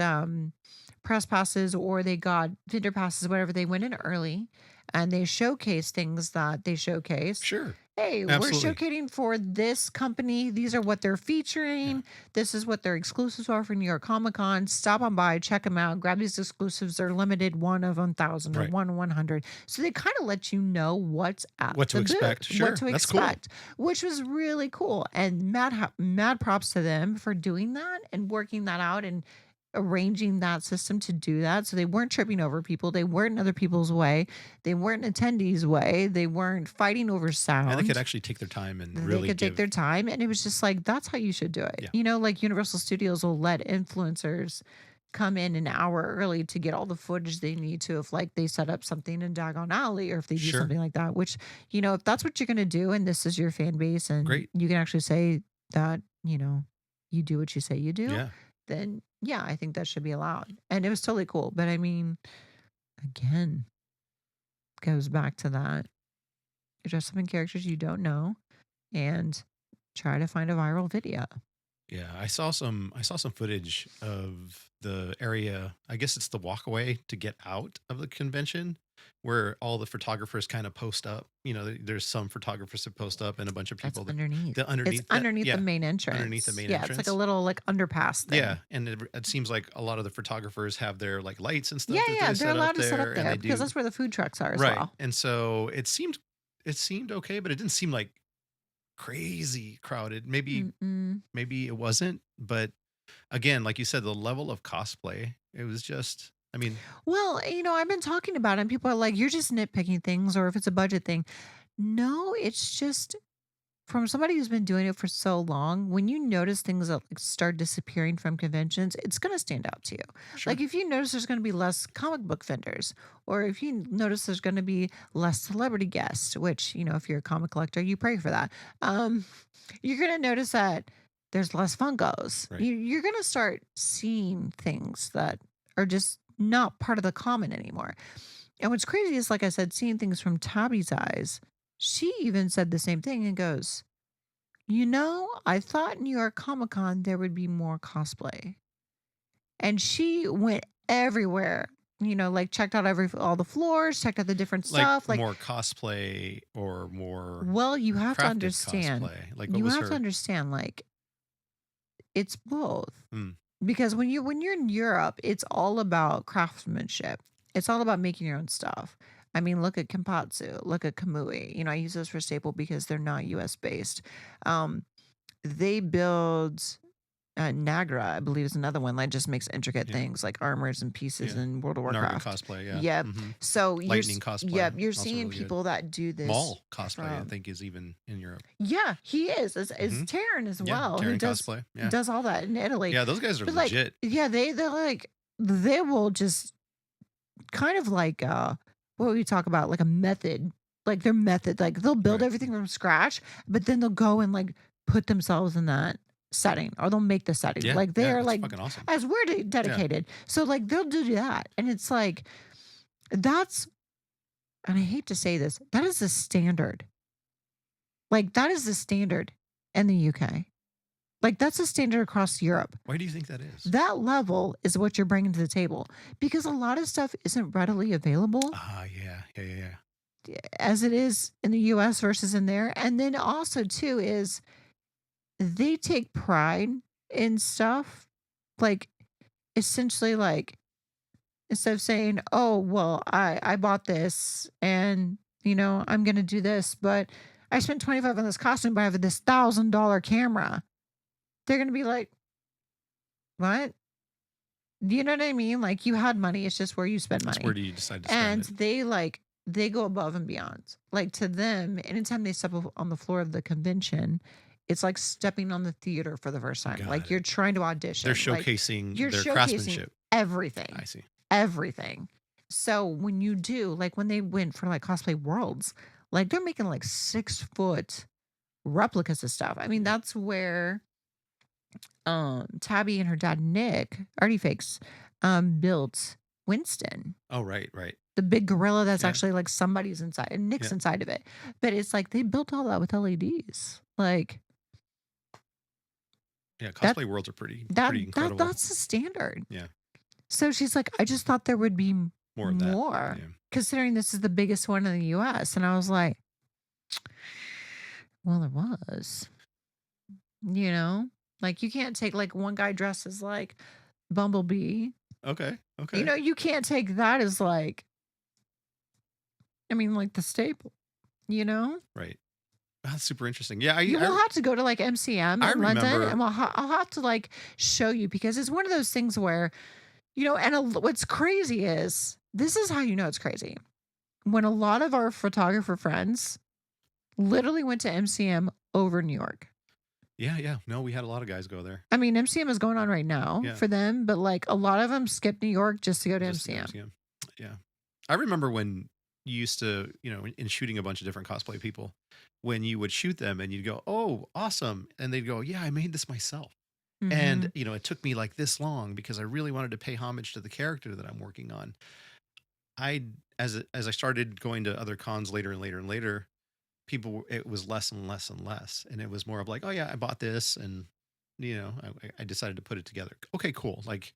press passes or they got vendor passes, whatever. They went in early and they showcase things that they showcase. Sure. Hey, we're Absolutely. showcasing for this company. These are what they're Yeah. featuring. This is what their exclusives are for New York Comic Con. Stop on by, check them out, grab these exclusives. They're limited, one of 1,000 or Right. one 100. So they kind of let you know what's at What to the booth, expect. what Sure. to That's cool. expect, which was really cool. And mad props to them for doing that and working that out and arranging that system to do that. So they weren't tripping over people. They weren't in other people's way. They weren't attendees' way. They weren't fighting over And they could sound. actually take their time and They really could take give. their time. And it was just like, that's how you should do it. Yeah. Like Universal Studios will let influencers come in an hour early to get all the footage they need to, if like they set up something in Diagon Alley or if they do Sure. something like that, which, if that's what you're going to do and this is your fan base and Great. you can actually say that, you do what you say you do, Yeah. then yeah, I think that should be allowed. And it was totally cool. But I mean, again, goes back to that. Dress up in characters you don't know and try to find a viral video. Yeah, I saw some footage of the area. I guess it's the walkaway to get out of the convention where all the photographers kind of post up. There's some photographers that post up and a bunch of That's people that underneath. the It's underneath that. underneath the Yeah, main underneath the entrance. main Yeah, it's like a entrance. little like underpass Yeah, thing. and it seems like a lot of the photographers have their like lights and Yeah, stuff that yeah, they they're set up allowed to set up there, and there they because do that's where the food trucks are as right. well. And so it seemed okay, but it didn't seem like crazy crowded. Mm-mm. Maybe it wasn't, but again, like you said, the level of cosplay, it was just, I mean, Well, I've been talking about it and people are like, you're just nitpicking things or if it's a budget thing. No, it's just from somebody who's been doing it for so long, when you notice things that like start disappearing from conventions, it's going to stand out to you. sure. Like if you notice there's going to be less comic book vendors, or if you notice there's going to be less celebrity guests, which if you're a comic collector, you pray for that. Um, you're going to notice that there's less Funkos. Right. You're going to start seeing things that are just not part of the common anymore. And what's crazy is, like I said, seeing things from Tabby's eyes. She even said the same thing and goes, I thought New York Comic Con there would be more cosplay. And she went everywhere, like checked out all the floors, checked out the different Like stuff. Like, more cosplay or more well, you have to crafted understand. cosplay. Like what You was have to her? understand, like, it's both. Mm, Because when you're in Europe, it's all about craftsmanship. It's all about making your own stuff. I mean, look at Kenpatsu, look at Kamui. I use those for staple because they're not US based. Um, they build Nagra, I believe, is another one that just makes intricate yeah, things like armors and pieces yeah. in World of Narga Warcraft. cosplay, yeah. Yep. So Lightning cosplay, yep, you're also seeing really good. people that do this Mall cosplay, I from. think, is even in Europe. Yeah, he is. Is Hmm. Taryn as Yeah, well, who Terran cosplay. Yeah, does all that in Italy. yeah. Those guys are But like, legit. yeah, they're like they will just kind of like what we talk about, like a method, like their method, like they'll build Right. everything from scratch, but then they'll go and like put themselves in that setting or they'll make the setting. Yeah, Like they yeah. are That's like fucking awesome. as we're Yeah, dedicated. So like they'll do that. And it's like that's and I hate to say this, that is the standard. Like that is the standard in the UK. Like that's the standard across Europe. why do you think that is? That level is what you're bringing to the table because a lot of stuff isn't readily available Ah, yeah, yeah, yeah, yeah. as it is in the US versus in there. And then also, too, is they take pride in stuff like essentially, like instead of saying, oh, well, I bought this and, I'm going to do this, but I spent 25 on this costume, but I have this $1,000 camera. They're going to be like, what? Do you know what I mean? Like you had money. It's just where you spend It's money. where do you decide to spend And it? they go above and beyond. Like to them, anytime they step on the floor of the convention, it's like stepping on the theater for the first time. Like Got you're it. trying to audition. They're Like showcasing you're their showcasing craftsmanship. everything. I see. Everything. So when you do, like when they went for like cosplay worlds, like they're making like 6-foot replicas of stuff. I mean, Yeah. that's where Tabby and her dad Nick, Artie Fakes, built Winston. Oh, right, right. The big gorilla that's Yeah. actually like somebody's inside and Nick's Yeah. inside of it. But it's like they built all that with LEDs. Like Yeah. that Cosplay worlds are pretty that pretty that incredible. that's the standard. Yeah. So she's like, I just thought there would be More of that. more, Yeah. considering this is the biggest one in the US. And I was like, well, there was, you know, like you can't take like one guy dressed as like Bumblebee. Okay. You Okay. know, you can't take that as like, I mean, like the staple, you know? Right. That's super interesting. Yeah. You will have to go to like MCM I in London remember. and I'll have to like show you because it's one of those things where, you know, and what's crazy is this is how you know it's crazy. When a lot of our photographer friends literally went to MCM over New York. Yeah. Yeah. No, we had a lot of guys go there. I mean, MCM is going on right now Yeah. for them, but like a lot of them skip New York just to go to Just to go MCM. see 'em. Yeah. I remember when you used to, in shooting a bunch of different cosplay people, when you would shoot them and you'd go, "Oh, awesome." And they'd go, "Yeah, I made this myself." Hmm. And, it took me like this long because I really wanted to pay homage to the character that I'm working on. As I started going to other cons later and later and later, it was less and less and less. And it was more of like, "Oh yeah, I bought this and I decided to put it together." Okay, cool. Like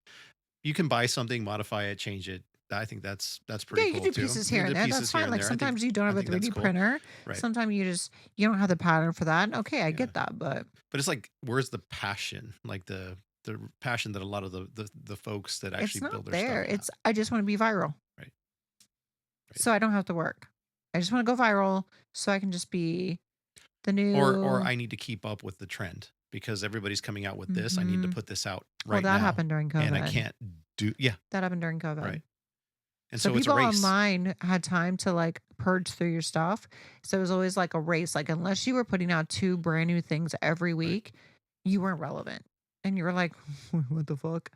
you can buy something, modify it, change it. I think that's Yeah, pretty you can cool do too. pieces You here can and do there. That's pieces here fine. and Like there. sometimes you don't I have a think that's 3D cool. printer. Right. Sometimes you don't have the pattern for that. Okay, I Yeah. get that, but But it's like, where's the passion? Like the passion that a lot of the folks that it's actually not build their stuff there. have. It's I just want to be viral. Right. Right. So I don't have to work. I just want to go viral so I can just be the Or new. I need to keep up with the trend because everybody's coming out with this. I need to Hmm. put this out Well, right that now. happened during And I COVID. can't do. Yeah. That happened during COVID. Right. And So so it's a people race. online had time to like purge through your stuff. So it was always like a race. Like unless you were putting out 2 brand new things every Right. week, you weren't relevant. And you were like, what the fuck?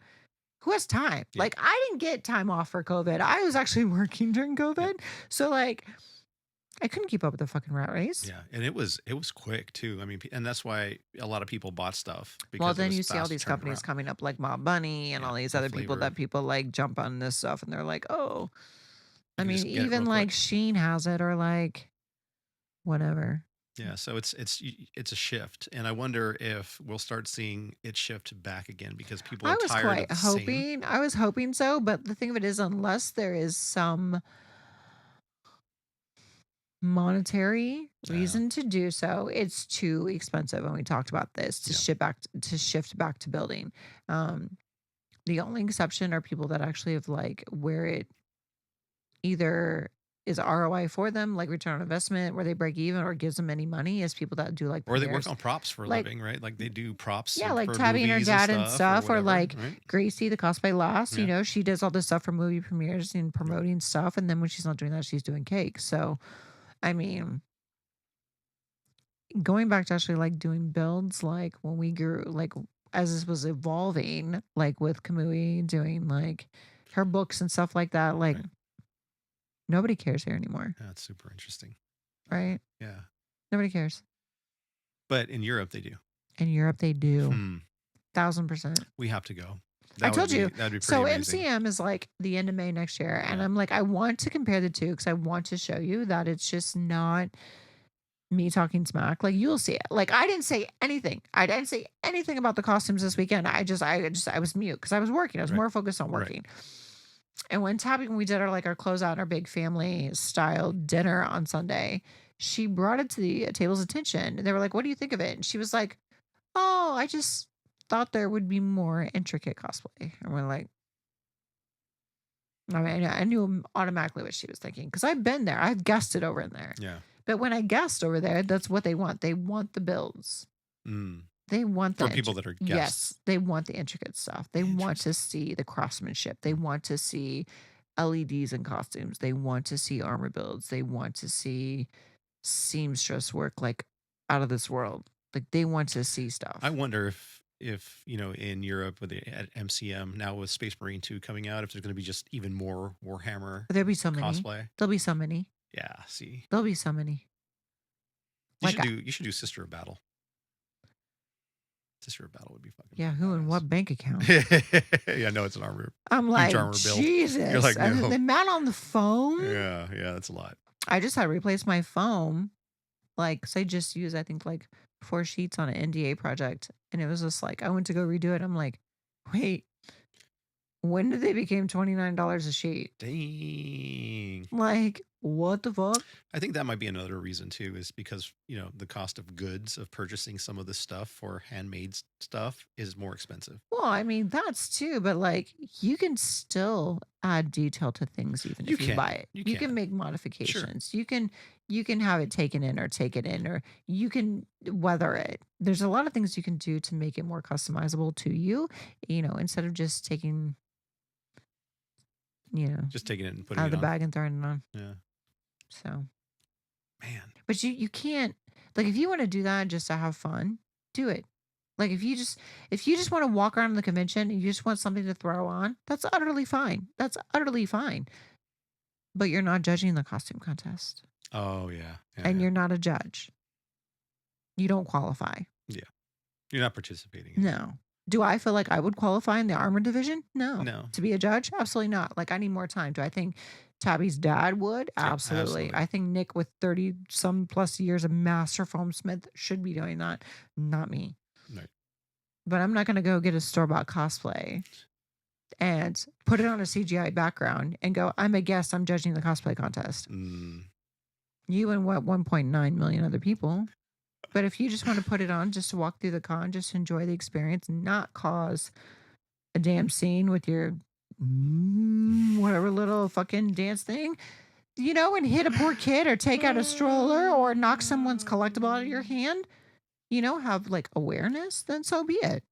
Who has time? Yeah. Like I didn't get time off for COVID. I was actually working during COVID. Yeah. So like I couldn't keep up with the fucking rat race. Yeah. And it was quick too. I mean, and that's why a lot of people bought stuff because Well, it then was you see all fast these turning companies around. coming up like Mob Bunny and Yeah. all these The other people flavor. that people like jump on this stuff and they're like, oh, I You can mean, just get it real even like quick. Sheen has it or like whatever. Yeah, so it's a shift, and I wonder if we'll start seeing it shift back again because people I are was tired of quite the same. hoping. I was hoping so, but the thing of it is, unless there is some monetary Uh, reason to do so, it's too expensive. And we talked about this to yeah, shift back to building. Um, the only exception are people that actually have like where it either is ROI for them, like return on investment, where they break even or gives them any money, is people that do like or they work premieres. on props for a Like, living, right? Like they do props yeah, like for Tabby and her movies and dad and or stuff, or whatever, like right? Gracie, the cosplay lass, Yeah, she does all this stuff for movie premieres and yeah, promoting stuff. And then when she's not doing that, she's doing cake. So, I mean, going back to actually like doing builds, like when we grew, like as this was evolving, like with Kamui doing like her books and stuff like that, like right. nobody cares here anymore, That's super interesting. right? Yeah, Nobody cares. but in Europe they do. In Europe, they do. Hmm. 1000%. We have to go. I told you. That'd be pretty So amazing. MCM is like the end of May next year. And Yeah, I'm like, I want to compare the two because I want to show you that it's just not me talking smack. Like you'll see it. Like I didn't say anything. I didn't say anything about the costumes this weekend. I was mute because I was working. I was right, more focused on right. working. And when we did our closeout and our big family style dinner on Sunday, she brought it to the table's attention. And they were like, what do you think of it? And she was like, oh, I just thought there would be more intricate cosplay. And we're like, I mean, I knew automatically what she was thinking because I've been there. I've guested over in there. Yeah. But when I guest over there, that's what they want. They want the builds. Mm. They want For people that are guests. Yes, they want the intricate stuff. They want to see the craftsmanship. They want to see LEDs and costumes. They want to see armor builds. They want to see seamstress work like out of this world. Like they want to see stuff. I wonder if in Europe with at MCM now with Space Marine 2 coming out, if there's going to be just even more Warhammer There'll be so many. cosplay. There'll be so many. Yeah, see, There'll be so many. you should do Sister of Battle. Sister of Battle would be fucking Yeah, who and what bank account? badass. Yeah, no, it's an armor. I'm Huge like, armor build. Jesus. You're like, And then no. the amount on the phone. Yeah, that's a lot. I just had to replace my phone. Like, so I just used, I think, like 4 sheets on an NDA project. And it was just like, I went to go redo it. I'm like, wait, when did they become $29 a sheet? Dang. Like, what the fuck? I think that might be another reason too, is because, the cost of goods of purchasing some of this stuff for handmade stuff is more expensive. Well, I mean, that's too, but like, you can still add detail to things even You if you can. buy it. You can can. make modifications. You can have it taken in, or take it in, or you can weather it. There's a lot of things you can do to make it more customizable to you, instead of just taking, Just taking it and putting out it of the on. bag and throwing it on. Yeah. So, Man. but you can't, like, if you want to do that just to have fun, do it. Like, if you just want to walk around the convention and you just want something to throw on, that's utterly fine. That's utterly fine. But you're not judging the costume contest, Oh yeah. and yeah. you're not a judge. You don't qualify. You're not participating in it. No. Do I feel like I would qualify in the armor division? No. No. To be a judge? Absolutely not. Like, I need more time. Do I think Tabby's dad would? Yeah, Absolutely. absolutely. I think Nick, with 30 some plus years of master foamsmith, should be doing that. Not me. Right. But I'm not going to go get a store-bought cosplay and put it on a CGI background and go, I'm a guest, I'm judging the cosplay contest. You and 1.9 million other people. But if you just want to put it on just to walk through the con, just to enjoy the experience, not cause a damn scene with your whatever little fucking dance thing, and hit a poor kid or take out a stroller or knock someone's collectible out of your hand, have like awareness, then so be it.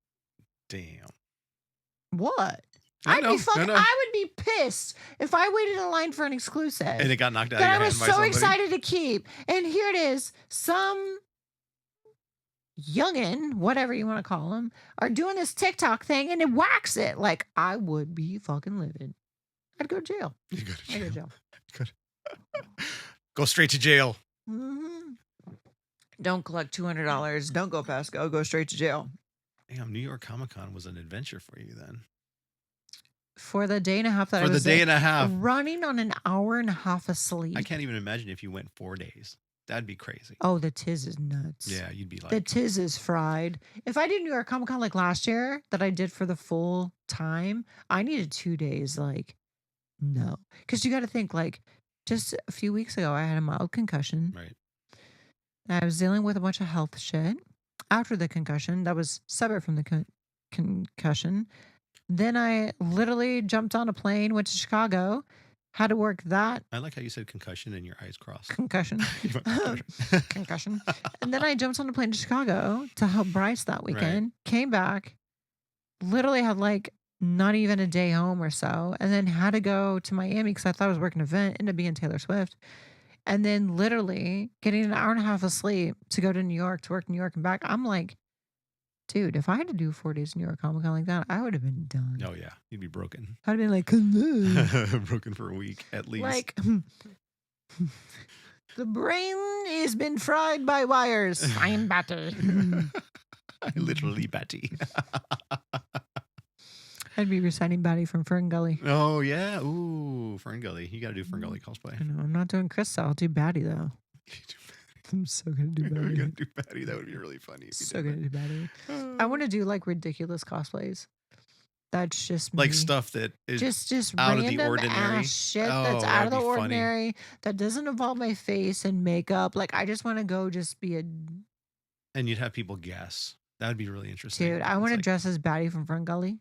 Damn. What? I know. I would be pissed if I waited in line for an exclusive And it got knocked out of that your I hand was by so somebody. excited to keep. And here it is. Some youngin, whatever you want to call them, are doing this TikTok thing and it whacks it. Like, I would be fucking livid. I'd go to jail. You go to I'd go to jail. jail. Go straight to jail. Mm-hmm. Don't collect $200. Don't go past go. Go straight to jail. Damn, New York Comic Con was an adventure for you then. For the day and a half that I For was the day and a half. running on an hour and a half of sleep. I can't even imagine if you went 4 days. That'd be crazy. Oh, the tiz is nuts. Yeah, you'd be like. The tiz is fried. If I did New York Comic Con like last year that I did for the full time, I needed 2 days. Like, no. Because you got to think, like, just a few weeks ago, I had a mild concussion. Right. I was dealing with a bunch of health shit. After the concussion, that was separate from the concussion. Then I literally jumped on a plane, went to Chicago, had to work that. I like how you said concussion and your eyes crossed. Concussion. Concussion. And then I jumped on a plane to Chicago to help Bryce that weekend. Right. Came back, literally had like not even a day home or so, and then had to go to Miami because I thought I was working an event, ended up being Taylor Swift. And then literally getting an hour and a half of sleep to go to New York, to work in New York and back. I'm like, dude, if I had to do 4 days in New York Comic Con like that, I would have been done. Oh, yeah. You'd be broken. I'd have been like, broken for a week at least. Like, the brain has been fried by wires. I'm batty. Literally batty. I'd be reciting Batty from Fern Gully. Oh, yeah. Ooh, Fern Gully. You got to do Fern Gully cosplay. I know. I'm not doing Krista. I'll do Batty, though. I'm so going to do Batty. You're going to do Batty. That would be really funny. So going to do Batty. I want to do like ridiculous cosplays. That's just me. Like stuff that is just out random of the ordinary. Ass shit that's out of the ordinary. That doesn't involve my face and makeup. Like, I just want to go just be a... And you'd have people guess. That would be really interesting. Dude, I want to dress as Batty from Fern Gully.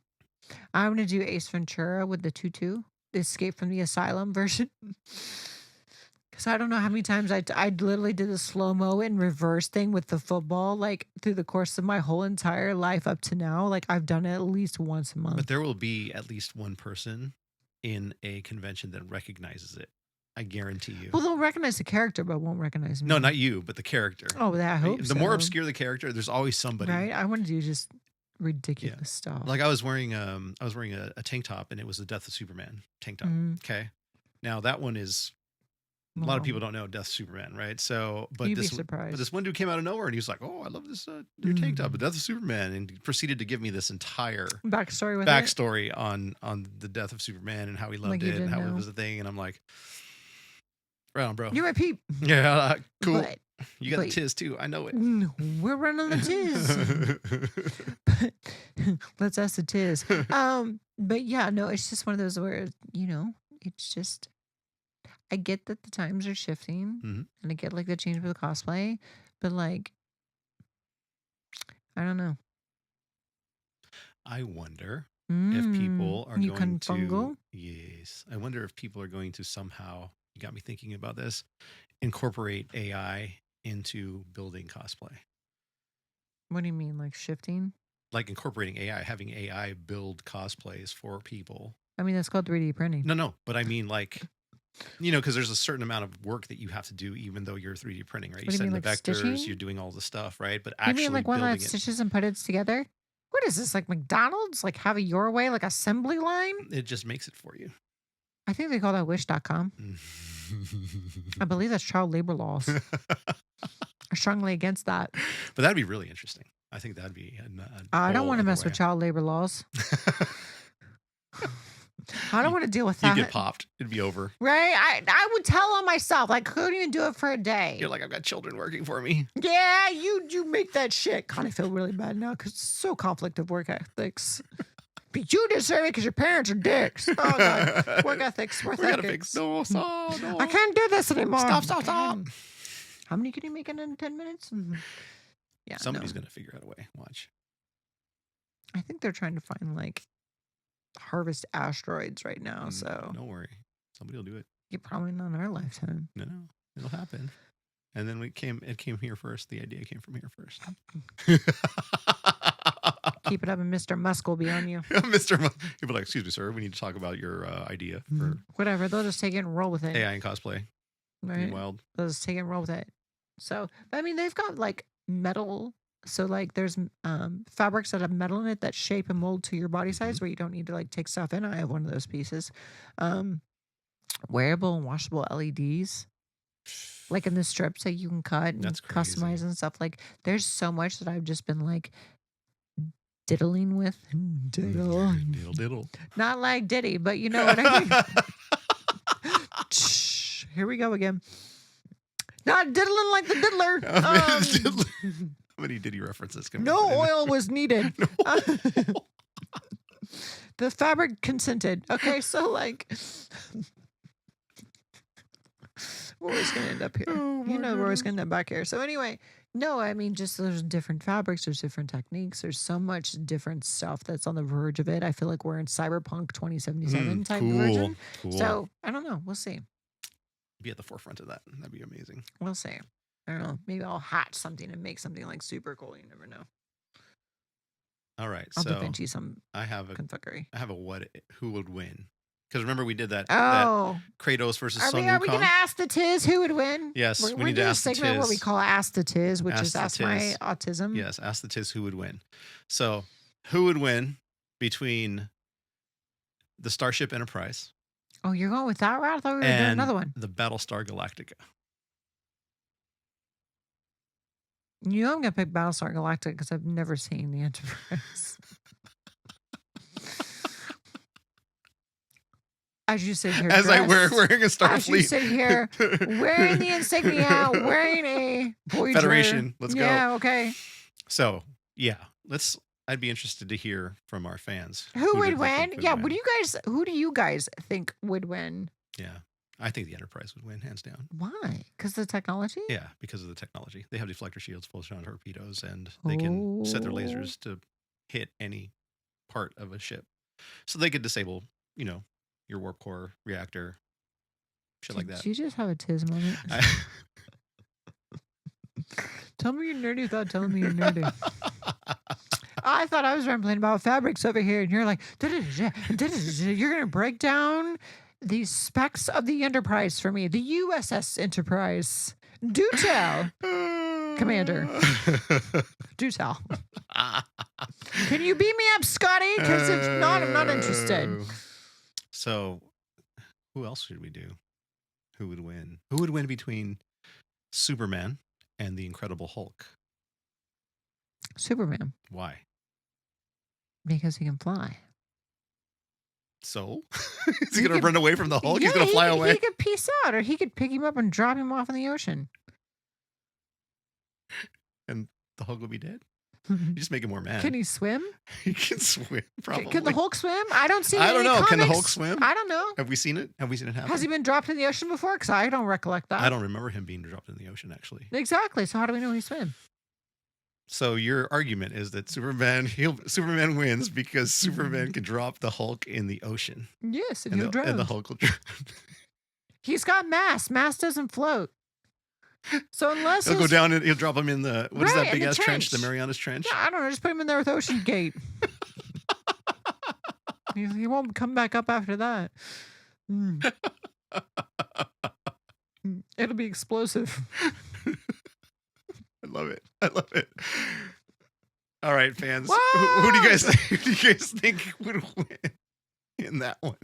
I want to do Ace Ventura with the tutu, the Escape from the Asylum version. Because I don't know how many times I literally did the slow-mo and reverse thing with the football, like through the course of my whole entire life up to now. Like, I've done it at least once a month. But there will be at least one person in a convention that recognizes it. I guarantee you. Well, they'll recognize the character, but won't recognize me. No, not you, but the character. Oh, I hope the more obscure the character, there's always somebody. Right? I want to do just ridiculous stuff. Like I was wearing a tank top, and it was the Death of Superman tank top. Okay. Now that one is a lot of people don't know Death Superman, right? So, but You'd be this surprised. one dude came out of nowhere and he was like, "Oh, I love this your tank top, the Death of Superman," and he proceeded to give me this entire Backstory with it. backstory on the death of Superman and how he loved Like you it and how didn't it know. was a thing. And I'm like, right on, bro. You're my peep. Yeah, cool. But You got the but- tiz too. I know it. we're running the tiz. Let's ask the tiz. But yeah, no, it's just one of those where, it's just, I get that the times are shifting Mhm. and I get like the change with the cosplay, but like, I don't know. I wonder if people are you going confungal? to. Yes. I wonder if people are going to somehow, you got me thinking about this, incorporate AI into building cosplay. What do you mean, like shifting? Like incorporating AI, having AI build cosplays for people. I mean, that's called 3D printing. No, but I mean like, because there's a certain amount of work that you have to do, even though you're 3D printing, right? What do you You're setting mean, the like vectors, stitching? you're doing all the stuff, right? But You actually mean like one building that it, stitches and puts it together? What is this, like McDonald's? Like have it your way, like assembly line? it just makes it for you. I think they call that wish.com. I believe that's child labor laws. I'm strongly against that. But that'd be really interesting. I think that'd be. I don't want to mess with child labor laws. I don't want to deal with You that. get popped. It'd be over. Right? I would tell on myself, like, couldn't even do it for a day. You're like, I've got children working for me. Yeah, you make that shit. God, I feel really bad now because it's so conflict of work ethics. But you deserve it because your parents are dicks. Oh, God. Work ethics. We gotta fix. No, stop, no. I can't do this anymore. Stop. How many can you make in 10 minutes? Yeah, Somebody's no. gonna figure out a way. Watch. I think they're trying to find, like, harvest asteroids right now, so. Don't worry. Somebody will do it. Yeah, probably not in our lifetime. No, it'll happen. And then it came here first. The idea came from here first. Keep it up and Mr. Musk will be on you. Mr. He'll be like, excuse me, sir. We need to talk about your idea for Whatever. They'll just take it and roll with it. AI and cosplay. Right? Wild. They'll just take it and roll with it. So, but I mean, they've got like metal. So like there's fabrics that have metal in it that shape and mold to your body size where you don't need to like take stuff in. I have one of those pieces. Wearable and washable LEDs. Like in the strips that you can cut and That's customize crazy. and stuff. Like there's so much that I've just been like diddling with. Diddle. Not like Diddy, but you know what I mean. Here we go again. Not diddling like the diddler. How many Diddy references can we No put in oil was needed. there? The fabric consented. Okay, so like, we're always going to end up here. Oh, my We're always goodness. going to end up back here. So anyway, no, I mean, just there's different fabrics, there's different techniques, there's so much different stuff that's on the verge of it. I feel like we're in Cyberpunk 2077 type version. Cool. So I don't know. We'll see. Be at the forefront of that. That'd be amazing. We'll see. I don't know. Maybe I'll hatch something and make something like super cool. You never know. All right. I'll So defend you some I have a confuckery. who would win? Because remember we did that Oh, Kratos versus are Sun we going Wukong. to ask the Tiz who would win? Yes, we're we need to doing ask the a segment where we Tiz. call Ask the Tiz, which Ask is the Ask My Tiz. Autism. Yes, ask the Tiz who would win. So who would win between the Starship Enterprise Oh, you're going with that route? I thought we were doing and another one. the Battlestar Galactica? You know I'm going to pick Battlestar Galactica because I've never seen the Enterprise. As you sit here, As I dressed, wearing a as you Starfleet sit here wearing the insignia, wearing a Voyager. Federation. Let's go. Yeah, okay. So yeah, I'd be interested to hear from our fans. Who do would they think win? would Yeah, win. who do you guys think would win? Yeah, I think the Enterprise would win hands down. Why? Because the technology? Yeah, because of the technology. They have deflector shields, full shot torpedoes, and they can set their Oh. lasers to hit any part of a ship. So they could disable, your warp core reactor, shit like Did that. you just have a Tiz moment? Tell me you're nerdy without telling me you're nerdy. I thought I was rambling about fabrics over here, and you're like, you're going to break down the specs of the Enterprise for me, the USS Enterprise. Do tell, Commander. Do tell. Can you beat me up, Scotty? Because if not, I'm not interested. So, who else should we do? Who would win? Who would win between Superman and the Incredible Hulk? Superman, Why? because he can fly. So? Is he He going to could- run away from the Hulk? Yeah, He's going to fly away? He could peace out, or he could pick him up and drop him off in the ocean. And the Hulk will be dead? You just make him more mad. Can he swim? He can swim, probably. Can the Hulk swim? I don't see. I don't any know. Can the comics. Hulk swim? I don't know. Have we seen it? Have we seen it happen? Has he been dropped in the ocean before? Because I don't recollect that. I don't remember him being dropped in the ocean, actually. Exactly. So how do we know he swim? So your argument is that Superman wins because Superman can drop the Hulk in the ocean. Yes, and And he'll the, and the drown. Hulk will drown. He's got mass. Mass doesn't float. So unless He'll go his- down and he'll drop him in the, what is Right, that in big the ass trench? The trench. Marianas Trench? Yeah, I don't know. Just put him in there with Ocean Gate. He won't come back up after that. Mm. It'll be explosive. I love it. I love it. All right, fans. Whoa! Who do you guys think would win in that one?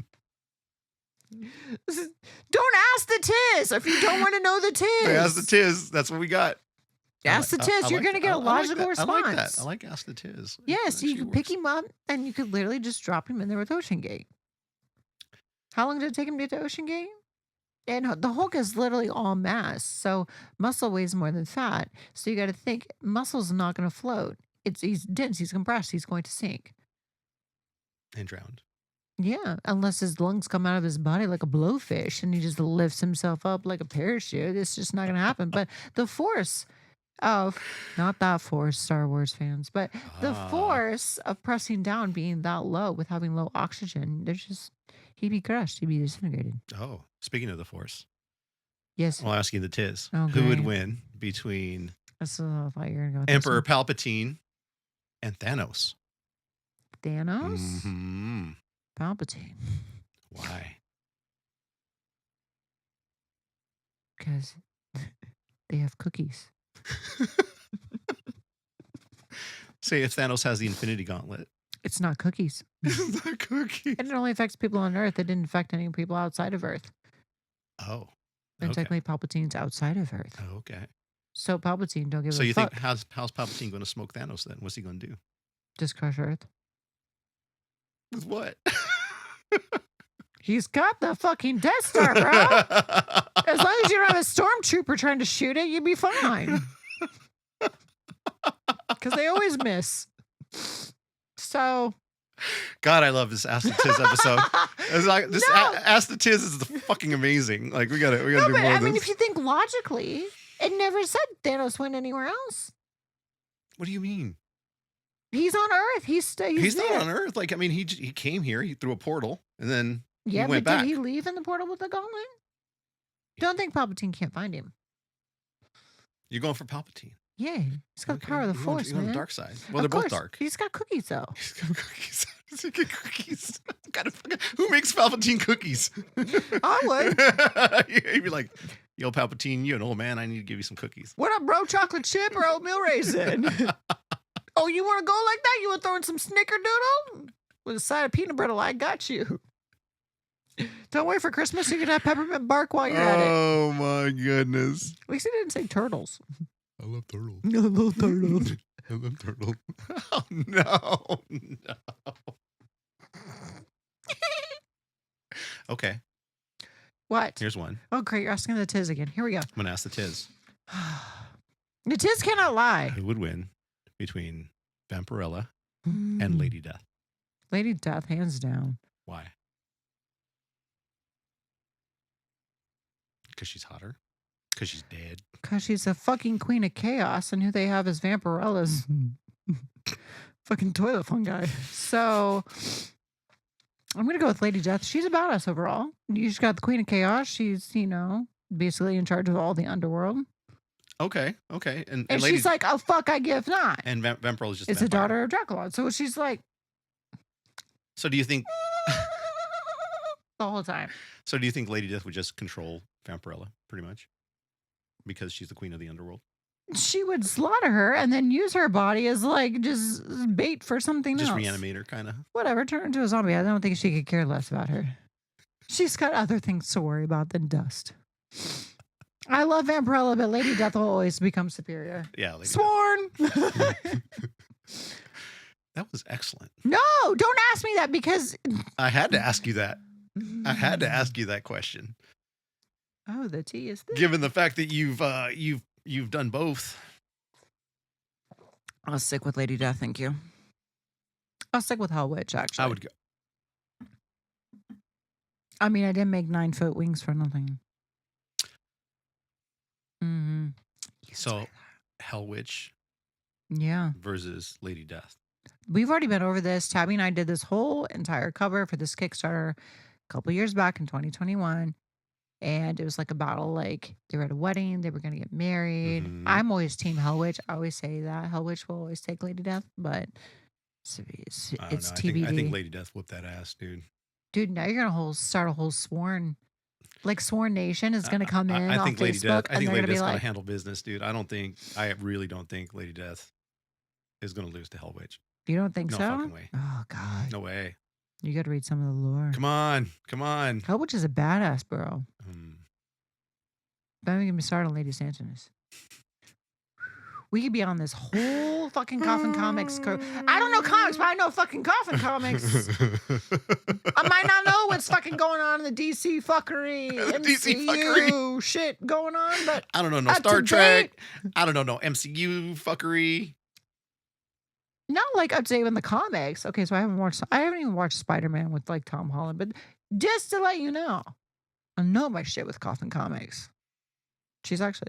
Don't ask the Tiz if you don't want to know the Tiz. Ask the Tiz. That's what we got. Ask the Tiz. You're going to get a logical response. I like that. I like Ask the Tiz. Yes, It you actually can pick works. him up and you could literally just drop him in there with Ocean Gate. How long did it take him to get to Ocean Gate? And the Hulk is literally all mass, so muscle weighs more than fat. So you got to think muscle's not going to float. He's dense, he's compressed, he's going to sink. And drowned. Yeah, unless his lungs come out of his body like a blowfish and he just lifts himself up like a parachute. It's just not going to happen. But the force of, not that force, Star Wars fans, but the Ah. force of pressing down being that low with having low oxygen, he'd be crushed, he'd be disintegrated. Oh, speaking of the Force, Yes. I'll ask you the Tiz. Oh, Who would great. win between So I thought you were going to go with this Emperor one. Palpatine and Thanos? Thanos? Hmm. Palpatine. Why? Because they have cookies. Say if Thanos has the Infinity Gauntlet. It's not cookies. It's not cookie. And it only affects people on Earth. It didn't affect any people outside of Earth. Oh. And Okay. technically, Palpatine's outside of Earth. Okay. So Palpatine, don't give So a you fuck. think how's Palpatine going to smoke Thanos then? What's he going to do? Just crush Earth. With what? He's got the fucking Death Star, bro. As long as you don't have a stormtrooper trying to shoot it, you'd be fine. Because they always miss. So. God, I love this Ask the Tiz episode. It's like, this No. Ask the Tiz is fucking amazing. Like we gotta No, do but more I of mean, this. if you think logically, it never said Thanos went anywhere else. What do you mean? He's on Earth. He's He's there. not on Earth. Like I mean, he came here. He threw a portal, and then Yeah, he went but back. did he leave in the portal with the gauntlet? Don't think Palpatine can't find him. You're going for Palpatine. Yeah, he's got the Okay. power of the You're going- Force, you're on man. the dark side. Well, Of they're both course. dark. He's got cookies though. He's got cookies. He's got cookies. Who makes Palpatine cookies? I would. He'd be like, "Yo, Palpatine, you an old man. I need to give you some cookies." What up, bro? Chocolate chip or oatmeal raisin? Oh, you want to go like that? You want to throw in some snickerdoodle with a side of peanut brittle? I got you. Don't wait for Christmas. You can have peppermint bark while you're at it. Oh my goodness! At least he didn't say turtles. I love turtles. No turtles. I love turtles. Oh no, no. Okay, What? here's one. Oh, great. You're asking the Tiz again. Here we go. I'm gonna ask the Tiz. The Tiz cannot lie. Who would win between Vampirella Mm. and Lady Death? Lady Death, hands down. Why? Because she's hotter. Because she's dead. Because she's a fucking queen of chaos, and who they have is Vampirella's fucking toilet fungi. So I'm going to go with Lady Death. She's a badass overall. You just got the queen of chaos. She's, basically in charge of all the underworld. Okay, okay. And And Lady she's like, oh, fuck, I give not. and Vampirella is just It's a the vampire. daughter of Dracula. So she's like So do you think? the whole time. So do you think Lady Death would just control Vampirella pretty much because she's the queen of the underworld? She would slaughter her and then use her body as like just bait for something Just else. reanimate her, kind of. Whatever, turn her into a zombie. I don't think she could care less about her. She's got other things to worry about than dust. I love Vampirella, but Lady Death will always become superior. Yeah, Lady Sworn. Death. That was excellent. No, don't ask me that because I had to ask you that. I had to ask you that question. Oh, the tea is thick. Given the fact that you've done both. I'll stick with Lady Death, thank you. I'll stick with Hell Witch, actually. I would go. I mean, I didn't make 9-foot wings for nothing. Mm-hmm. So, Hell Witch Yeah. versus Lady Death. We've already been over this. Tabby and I did this whole entire cover for this Kickstarter a couple years back in 2021. And it was like a battle, like they were at a wedding, they were going to get married. Mhm. I'm always Team Hell Witch. I always say that. Hell Witch will always take Lady Death, but it's I don't know. TBD. I think Lady Death whooped that ass, dude. Dude, now you're going to start a whole Sworn. Like Sworn Nation is going to come in I on think Lady Facebook. Death. I and think they're Lady gonna be Death's like, gonna handle business, dude. I really don't think Lady Death is gonna lose to Hell Witch. You don't think No so? fucking way. Oh, God. No way. You got to read some of the lore. Come on. Hell Witch is a badass, bro. Don't get me started on Lady Santinus. We could be on this whole fucking Coffin Comics. I don't know comics, but I know fucking Coffin Comics. I might not know what's fucking going on in the DC fuckery, DC MCU shit going on, but I don't know no up Star to Trek. date. I don't know no MCU fuckery. Not like up to date in the comics. Okay, so I haven't even watched Spider-Man with like Tom Holland, but just to let you know, I know my shit with Coffin Comics.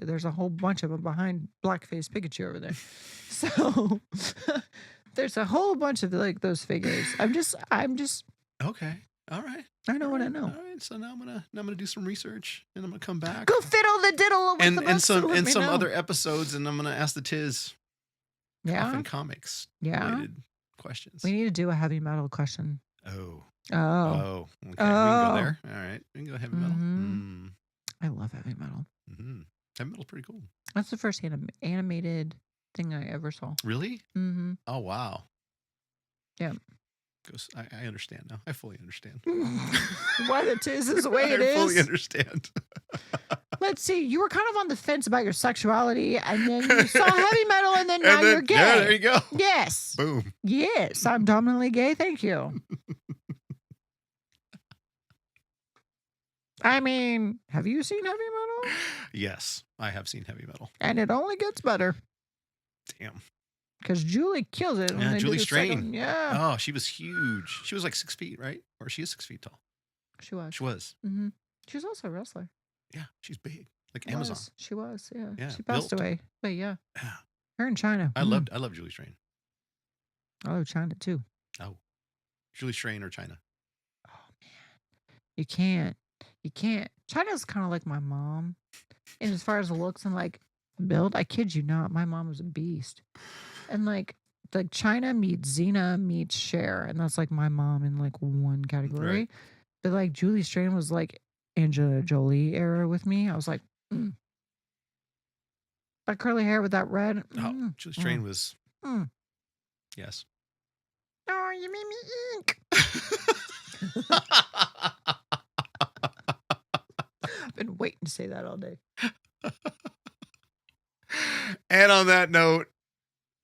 There's a whole bunch of them behind Blackface Pikachu over there. So there's a whole bunch of like those figures. I'm just Okay. All right. I know what I know. All right. So now I'm gonna do some research and I'm gonna come back. Go fiddle the diddle with the and books some let me know. other episodes, and I'm gonna ask the Tiz Coffin Comics related questions. We need to do a heavy metal question. Oh. Oh. Okay. We can go there. All right. We can go heavy metal. Mhm. I love heavy metal. Mm-hmm. Heavy metal's pretty cool. That's the first animated thing I ever saw. Really? Mm-hmm. Oh wow. Yeah. I understand now. I fully understand. Why the Tiz is the way it I is. fully understand. Let's see. You were kind of on the fence about your sexuality, and then you saw heavy metal, and then now you're gay. Yeah, there you go. Yes. Boom. Yes, I'm dominantly gay. Thank you. I mean, have you seen heavy metal? Yes, I have seen heavy metal. And it only gets better. Damn. Because Julie kills it. Yeah, Julie Strain. Yeah. Oh, she was huge. She was like 6 feet, right? Or she is 6 feet tall. She was. She was. Mm-hmm. She was also a wrestler. Yeah, she's big. Like Amazon. She was, yeah. Yeah, She passed built. away. But yeah. Yeah. Her in China. I love Julie Strain. I love China too. Oh. Julie Strain or China. Oh man. You can't. China's kind of like my mom. And as far as looks and like build, I kid you not, my mom was a beast. And like China meets Xena meets Cher, and that's like my mom in like one category. Right. But like Julie Strain was like Angelina Jolie era with me. I was like, that curly hair with that red. Oh, Julie Strain was. Yes. Oh, you made me ink. I've been waiting to say that all day. And on that note,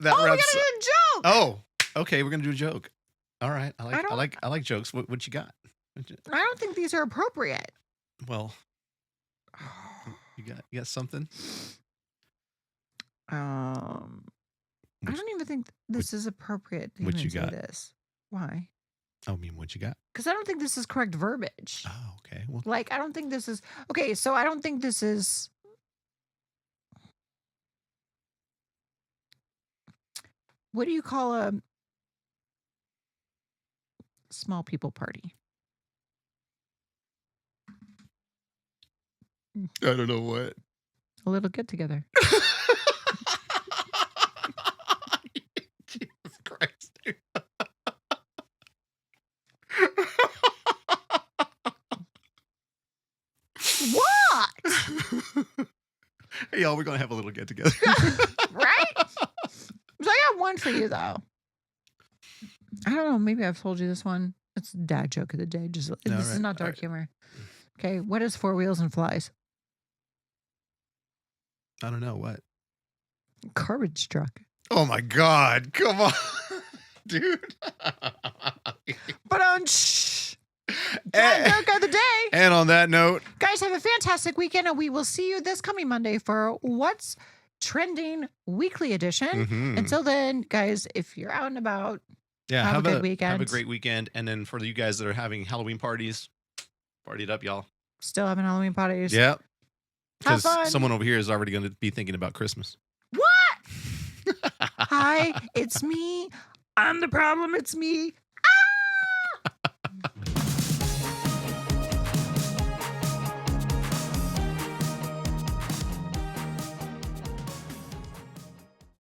that we wraps. gotta do a joke. Oh, okay. We're gonna do a joke. All right. I don't- like jokes. What you got? I don't think these are appropriate. Well, you got something. I don't even think this is appropriate. To what even you say got? This. Why? I mean, what you got? Because I don't think this is correct verbiage. Oh, okay. Well, Like, I don't think this is okay. So I don't think this is. What do you call a small people party? I don't know what. A little get together. Jesus Christ. Dude. What? Hey, y'all, we're going to have a little get together. Right? So I got one for you, though. I don't know. Maybe I've told you this one. It's dad joke of the day. This is not dark humor. Okay. What is 4 wheels and flies? I don't know what. Garbage truck. Oh my God. Come on, dude. But on John Joke of the day. And on that note, Guys, have a fantastic weekend, and we will see you this coming Monday for What's Trending Weekly Edition. mhm. Until then, guys, if you're out and about, Yeah, have a good Have a weekend. great weekend. And then for you guys that are having Halloween parties, party it up, y'all. Still having Halloween parties. Yeah. Have Because fun. someone over here is already going to be thinking about Christmas. What? Hi, it's me. I'm the problem. It's me.